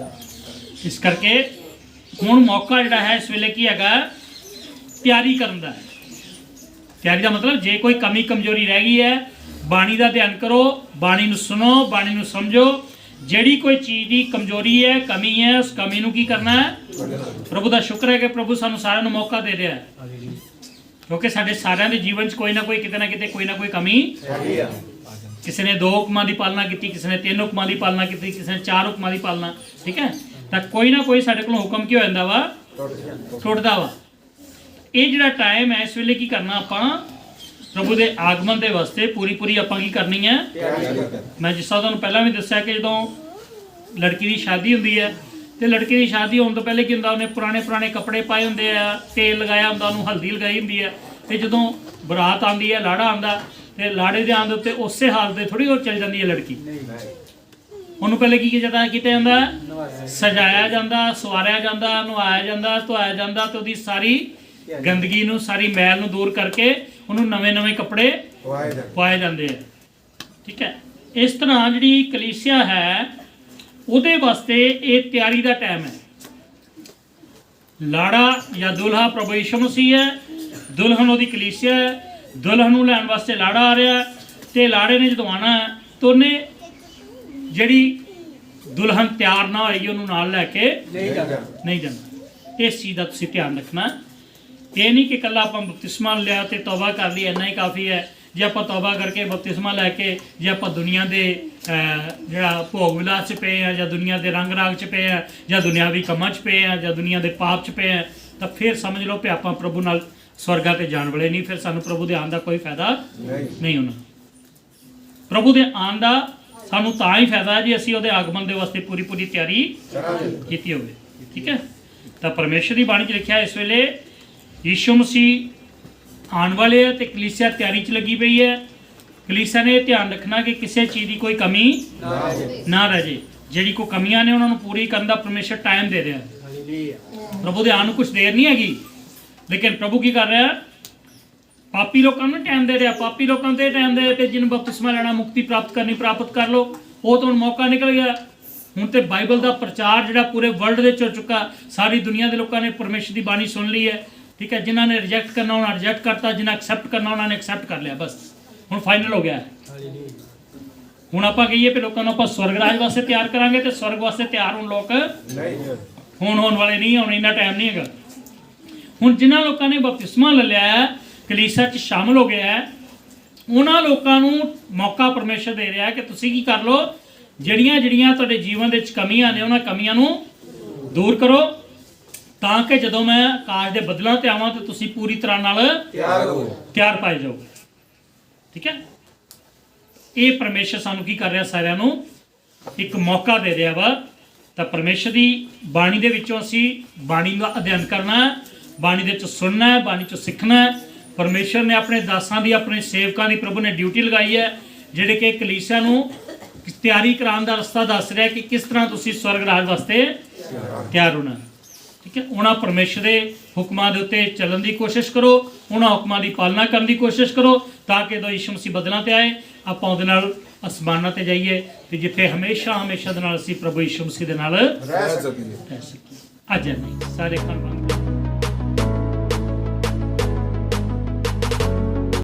S1: ਇਸ ਕਰਕੇ ਹੁਣ ਮੌਕਾ ਜਿਹੜਾ ਹੈ ਇਸ ਵੇਲੇ ਕੀ ਹੈਗਾ, ਤਿਆਰੀ ਕਰਨ ਦਾ ਹੈ। ਤਿਆਰੀ ਦਾ ਮਤਲਬ ਜੇ ਕੋਈ ਕਮੀ ਕਮਜ਼ੋਰੀ ਰਹਿ ਗਈ ਹੈ, ਬਾਣੀ ਦਾ ਅਧਿਐਨ ਕਰੋ, ਬਾਣੀ ਨੂੰ ਸੁਣੋ, ਬਾਣੀ ਨੂੰ ਸਮਝੋ। ਜਿਹੜੀ ਕੋਈ ਚੀਜ਼ ਦੀ ਕਮਜ਼ੋਰੀ ਹੈ, ਕਮੀ ਹੈ, ਉਸ ਕਮੀ ਨੂੰ ਕੀ ਕਰਨਾ ਹੈ। ਪ੍ਰਭੂ ਦਾ ਸ਼ੁਕਰ ਹੈ ਕਿ ਪ੍ਰਭੂ ਸਾਨੂੰ ਸਾਰਿਆਂ ਨੂੰ ਮੌਕਾ ਦੇ ਰਿਹਾ ਹੈ, ਕਿਉਂਕਿ ਸਾਡੇ ਸਾਰਿਆਂ ਦੇ ਜੀਵਨ 'ਚ ਕੋਈ ਨਾ ਕੋਈ ਕਿਤੇ ਨਾ ਕਿਤੇ ਕੋਈ ਨਾ ਕੋਈ ਕਮੀ। ਕਿਸੇ ਨੇ 2 ਹੁਕਮਾਂ ਦੀ ਪਾਲਣਾ ਕੀਤੀ, ਕਿਸੇ ਨੇ 3 ਹੁਕਮਾਂ ਦੀ ਪਾਲਣਾ ਕੀਤੀ, ਕਿਸੇ ਨੇ 4 ਹੁਕਮਾਂ ਦੀ ਪਾਲਣਾ। ਠੀਕ ਹੈ, ਤਾਂ ਕੋਈ ਨਾ ਕੋਈ ਸਾਡੇ ਕੋਲ ਹੁਕਮ ਕੀ ਹੋ ਜਾਂਦਾ ਵਾ, ਟੁੱਟਦਾ ਵਾ। ਇਹ ਜਿਹੜਾ ਟਾਈਮ ਹੈ, ਇਸ ਵੇਲੇ ਕੀ ਕਰਨਾ ਆਪਾਂ, ਪ੍ਰਭੂ ਦੇ ਆਗਮਨ ਦੇ ਵਾਸਤੇ ਪੂਰੀ ਆਪਾਂ ਕੀ ਕਰਨੀ ਹੈ। ਮੈਂ ਜਿਸ ਤਰ੍ਹਾਂ ਤੁਹਾਨੂੰ ਪਹਿਲਾਂ ਵੀ ਦੱਸਿਆ ਕਿ ਜਦੋਂ ਲੜਕੀ ਦੀ ਸ਼ਾਦੀ ਹੁੰਦੀ ਹੈ ਤੇ ਲੜਕੀ ਦੀ ਸ਼ਾਦੀ ਹੋਣ ਤੋਂ ਪਹਿਲੇ ਕੀ ਹੁੰਦਾ, ਉਹਨੇ ਪੁਰਾਣੇ ਕੱਪੜੇ ਪਾਏ ਹੁੰਦੇ ਆ, ਤੇਲ ਲਗਾਇਆ ਹੁੰਦਾ, ਉਹਨੂੰ ਹਲਦੀ ਲਗਾਈ ਹੁੰਦੀ ਹੈ, ਤੇ ਜਦੋਂ ਬਰਾਤ ਆਉਂਦੀ ਹੈ, ਲਾੜਾ ਆਉਂਦਾ, ਤੇ ਲਾੜੇ ਦੇ ਆਉਣ ਦੇ ਉੱਤੇ ਉਸੇ ਹਾਲਤ ਤੇ ਥੋੜੀ ਹੋਰ ਚੱਲ ਜਾਂਦੀ ਹੈ ਲੜਕੀ। ਉਹਨੂੰ ਪਹਿਲੇ ਕੀ ਕੀਤਾ ਜਾਂਦਾ, ਸਜਾਇਆ ਜਾਂਦਾ, ਸਵਾਰਿਆ ਜਾਂਦਾ, ਨਵਾਇਆ ਜਾਂਦਾ, ਧੋਇਆ ਜਾਂਦਾ, ਤੇ ਉਹਦੀ ਸਾਰੀ ਗੰਦਗੀ ਨੂੰ, ਸਾਰੀ ਮੈਲ ਨੂੰ ਦੂਰ ਕਰਕੇ ਉਹਨੂੰ ਨਵੇਂ ਕੱਪੜੇ ਪਵਾਏ ਜਾਂਦੇ ਆ। ਠੀਕ ਹੈ, ਇਸ ਤਰ੍ਹਾਂ ਜਿਹੜੀ ਕਲੀਸਿਆ ਹੈ ਉਹਦੇ ਵਾਸਤੇ ਇਹ ਤਿਆਰੀ ਦਾ ਟਾਈਮ ਹੈ। ਲਾੜਾ ਜਾਂ ਦੁਲਹਾ ਪ੍ਰਭੂ ਯਿਸੂ ਮਸੀਹ ਹੈ, ਦੁਲਹਨ ਉਹਦੀ ਕਲੀਸਿਆ ਹੈ। ਦੁਲਹਨ ਨੂੰ ਲੈਣ ਵਾਸਤੇ ਲਾੜਾ ਆ ਰਿਹਾ ਤੇ ਲਾੜੇ ਨੇ ਜਦੋਂ ਆਉਣਾ ਤਾਂ ਉਹਨੇ ਜਿਹੜੀ ਦੁਲਹਨ ਤਿਆਰ ਨਾ ਹੋਏਗੀ ਉਹਨੂੰ ਨਾਲ ਲੈ ਕੇ ਨਹੀਂ ਜਾਣਾ। ਇਸ ਚੀਜ਼ ਦਾ ਤੁਸੀਂ ਧਿਆਨ ਰੱਖਣਾ। ਇਹ ਨਹੀਂ ਕਿ ਇਕੱਲਾ ਆਪਾਂ ਬਪਤਿਸਮਾ ਲਿਆ ਤੇ ਤੌਬਾ ਕਰ ਲਈ ਇੰਨਾ ਹੀ ਕਾਫੀ ਹੈ, ਜੇ ਆਪਾਂ ਤੌਬਾ ਕਰਕੇ ਬਪਤਿਸਮਾ ਲੈ ਕੇ ਜੇ ਆਪਾਂ ਦੁਨੀਆ ਦੇ ਜਿਹੜਾ ਭੋਗ ਵਿਲਾਸ 'ਚ ਪਏ ਆ, ਜਾਂ ਦੁਨੀਆ ਦੇ ਰੰਗ ਰਾਗ 'ਚ ਪਏ ਆ, ਜਾਂ ਦੁਨਿਆਵੀ ਕੰਮਾਂ 'ਚ ਪਏ ਆ, ਜਾਂ ਦੁਨੀਆ ਦੇ ਪਾਪ 'ਚ ਪਏ ਆ, ਤਾਂ ਫਿਰ ਸਮਝ ਲਓ ਕਿ ਆਪਾਂ ਪ੍ਰਭੂ ਨਾਲ ਸਵਰਗਾਂ ਤੇ ਜਾਣ ਵਾਲੇ ਨਹੀਂ। ਫਿਰ ਸਾਨੂੰ ਪ੍ਰਭੂ ਦੇ ਆਉਣ ਦਾ ਕੋਈ ਫਾਇਦਾ ਨਹੀਂ ਹੋਣਾ। ਪ੍ਰਭੂ ਦੇ ਆਉਣ ਦਾ ਸਾਨੂੰ ਤਾਂ ਹੀ ਫਾਇਦਾ ਜੇ ਅਸੀਂ ਉਹਦੇ ਆਗਮਨ ਦੇ ਵਾਸਤੇ ਪੂਰੀ ਤਿਆਰੀ ਕੀਤੀ ਹੋਵੇ। ਠੀਕ ਹੈ, ਤਾਂ ਪਰਮੇਸ਼ਰ ਦੀ ਬਾਣੀ 'ਚ ਲਿਖਿਆ ਇਸ ਵੇਲੇ ਯੀਸ਼ੂ ਮਸੀਹ ਆਉਣ ਵਾਲੇ ਆ ਤੇ ਕਲੀਸਿਆ ਤਿਆਰੀ 'ਚ ਲੱਗੀ ਪਈ ਹੈ। ਕਲੀਸਿਆ ਨੇ ਇਹ ਧਿਆਨ ਰੱਖਣਾ ਕਿ ਕਿਸੇ ਚੀਜ਼ ਦੀ ਕੋਈ ਕਮੀ ਨਾ ਰਹਿ ਜੇ। ਜਿਹੜੀ ਕੋਈ ਕਮੀਆਂ ਨੇ ਉਹਨਾਂ ਨੂੰ ਪੂਰੀ ਕਰਨ ਦਾ ਪਰਮੇਸ਼ਰ ਟਾਈਮ ਦੇ ਰਿਹਾ। ਪ੍ਰਭੂ ਦੇ ਆਉਣ ਨੂੰ ਕੁਝ ਦੇਰ ਨਹੀਂ ਹੈਗੀ, ਲੇਕਿਨ ਪ੍ਰਭੂ ਕੀ ਕਰ ਰਿਹਾ? ਪਾਪੀ ਲੋਕਾਂ ਨੂੰ ਟਾਈਮ ਦੇ ਰਿਹਾ। ਪਾਪੀ ਲੋਕਾਂ ਨੂੰ ਤੇ ਟਾਈਮ ਦੇ ਤੇ ਜਿਹਨੂੰ ਬਪਤਿਸਮਾ ਲੈਣਾ, ਮੁਕਤੀ ਪ੍ਰਾਪਤ ਕਰਨੀ, ਪ੍ਰਾਪਤ ਕਰ ਲਓ। ਉਹ ਤਾਂ ਹੁਣ ਮੌਕਾ ਨਿਕਲ ਗਿਆ। ਹੁਣ ਤੇ ਬਾਈਬਲ ਦਾ ਪ੍ਰਚਾਰ ਜਿਹੜਾ ਪੂਰੇ ਵਰਲਡ ਵਿੱਚ ਹੋ ਚੁੱਕਾ। ਸਾਰੀ ਦੁਨੀਆ ਦੇ ਲੋਕਾਂ ਨੇ ਪਰਮੇਸ਼ਰ ਦੀ ਬਾਣੀ ਸੁਣ ਲਈ ਹੈ। ਠੀਕ ਹੈ, ਜਿਨ੍ਹਾਂ ਨੇ ਰਿਜੈਕਟ ਕਰਨਾ ਉਹਨਾਂ ਰਿਜੈਕਟ ਕਰਤਾ, ਜਿਨ੍ਹਾਂ ਐਕਸੈਪਟ ਕਰਨਾ ਉਹਨਾਂ ਨੇ ਐਕਸੈਪਟ ਕਰ ਲਿਆ। ਬਸ ਹੁਣ ਫਾਈਨਲ ਹੋ ਗਿਆ। ਹੁਣ ਆਪਾਂ ਕਹੀਏ ਕਿ ਲੋਕਾਂ ਨੂੰ ਆਪਾਂ ਸਵਰਗ ਰਾਜ ਵਾਸਤੇ ਤਿਆਰ ਕਰਾਂਗੇ, ਤੇ ਸਵਰਗ ਵਾਸਤੇ ਤਿਆਰ ਹੋਣ ਲੋਕ ਹੋਣ ਵਾਲੇ ਨਹੀਂ। ਹੁਣ ਇੰਨਾ ਟਾਈਮ ਨਹੀਂ ਹੈਗਾ। ਹੁਣ ਜਿਨ੍ਹਾਂ ਲੋਕਾਂ ਨੇ ਬਪਤਿਸਮਾ ਲੈ ਲਿਆ, ਕਲੀਸਿਆ 'ਚ ਸ਼ਾਮਲ ਹੋ ਗਿਆ, ਉਹਨਾਂ ਲੋਕਾਂ ਨੂੰ ਮੌਕਾ ਪਰਮੇਸ਼ਰ ਦੇ ਰਿਹਾ ਕਿ ਤੁਸੀਂ ਕੀ ਕਰ ਲਓ, ਜਿਹੜੀਆਂ ਤੁਹਾਡੇ ਜੀਵਨ ਦੇ ਵਿੱਚ ਕਮੀਆਂ ਨੇ ਉਹਨਾਂ ਕਮੀਆਂ ਨੂੰ ਦੂਰ ਕਰੋ, ਤਾਂ ਕਿ ਜਦੋਂ ਮੈਂ ਆਕਾਸ਼ ਦੇ ਬੱਦਲਾਂ ਤੇ ਆਵਾਂ ਤੇ ਤੁਸੀਂ ਪੂਰੀ ਤਰ੍ਹਾਂ ਨਾਲ ਤਿਆਰ ਪਾਏ ਜਾਓਗੇ। ਠੀਕ ਹੈ, ਇਹ ਪਰਮੇਸ਼ਰ ਸਾਨੂੰ ਕੀ ਕਰ ਰਿਹਾ? ਸਾਰਿਆਂ ਨੂੰ ਇੱਕ ਮੌਕਾ ਦੇ ਰਿਹਾ ਵਾ। ਤਾਂ ਪਰਮੇਸ਼ਰ ਦੀ ਬਾਣੀ ਦੇ ਵਿੱਚੋਂ ਅਸੀਂ ਬਾਣੀ ਦਾ ਅਧਿਐਨ ਕਰਨਾ, ਬਾਣੀ ਦੇ ਵਿੱਚ ਸੁਣਨਾ ਹੈ, ਬਾਣੀ 'ਚੋਂ ਸਿੱਖਣਾ ਹੈ। ਪਰਮੇਸ਼ਰ ਨੇ ਆਪਣੇ ਦਾਸਾਂ ਦੀ, ਆਪਣੇ ਸੇਵਕਾਂ ਦੀ ਪ੍ਰਭੂ ਨੇ ਡਿਊਟੀ ਲਗਾਈ ਹੈ, ਜਿਹੜੇ ਕਿ ਕਲੀਸਿਆ ਨੂੰ ਤਿਆਰੀ ਕਰਾਉਣ ਦਾ ਰਸਤਾ ਦੱਸ ਰਿਹਾ ਕਿ ਕਿਸ ਤਰ੍ਹਾਂ ਤੁਸੀਂ ਸਵਰਗ ਰਾਜ ਵਾਸਤੇ ਤਿਆਰ ਹੋਣਾ। ਠੀਕ ਹੈ, ਉਹਨਾਂ ਪਰਮੇਸ਼ਰ ਦੇ ਹੁਕਮਾਂ ਦੇ ਉੱਤੇ ਚੱਲਣ ਦੀ ਕੋਸ਼ਿਸ਼ ਕਰੋ, ਉਹਨਾਂ ਹੁਕਮਾਂ ਦੀ ਪਾਲਣਾ ਕਰਨ ਦੀ ਕੋਸ਼ਿਸ਼ ਕਰੋ, ਤਾਂ ਕਿ ਜਦੋਂ ਯਿਸੂ ਮਸੀਹ ਬਦਲਾਂ ਤੇ ਆਏ ਆਪਾਂ ਉਹਦੇ ਨਾਲ ਅਸਮਾਨਾਂ ਤੇ ਜਾਈਏ, ਤੇ ਜਿੱਥੇ ਹਮੇਸ਼ਾ ਦੇ ਨਾਲ ਅਸੀਂ ਪ੍ਰਭੂ ਯਿਸੂ ਮਸੀਹ ਦੇ ਨਾਲ ਰਹਿ ਸਕੀਏ। ਅੱਜ ਨਹੀਂ ਸਾਰੇ ਖਾਨ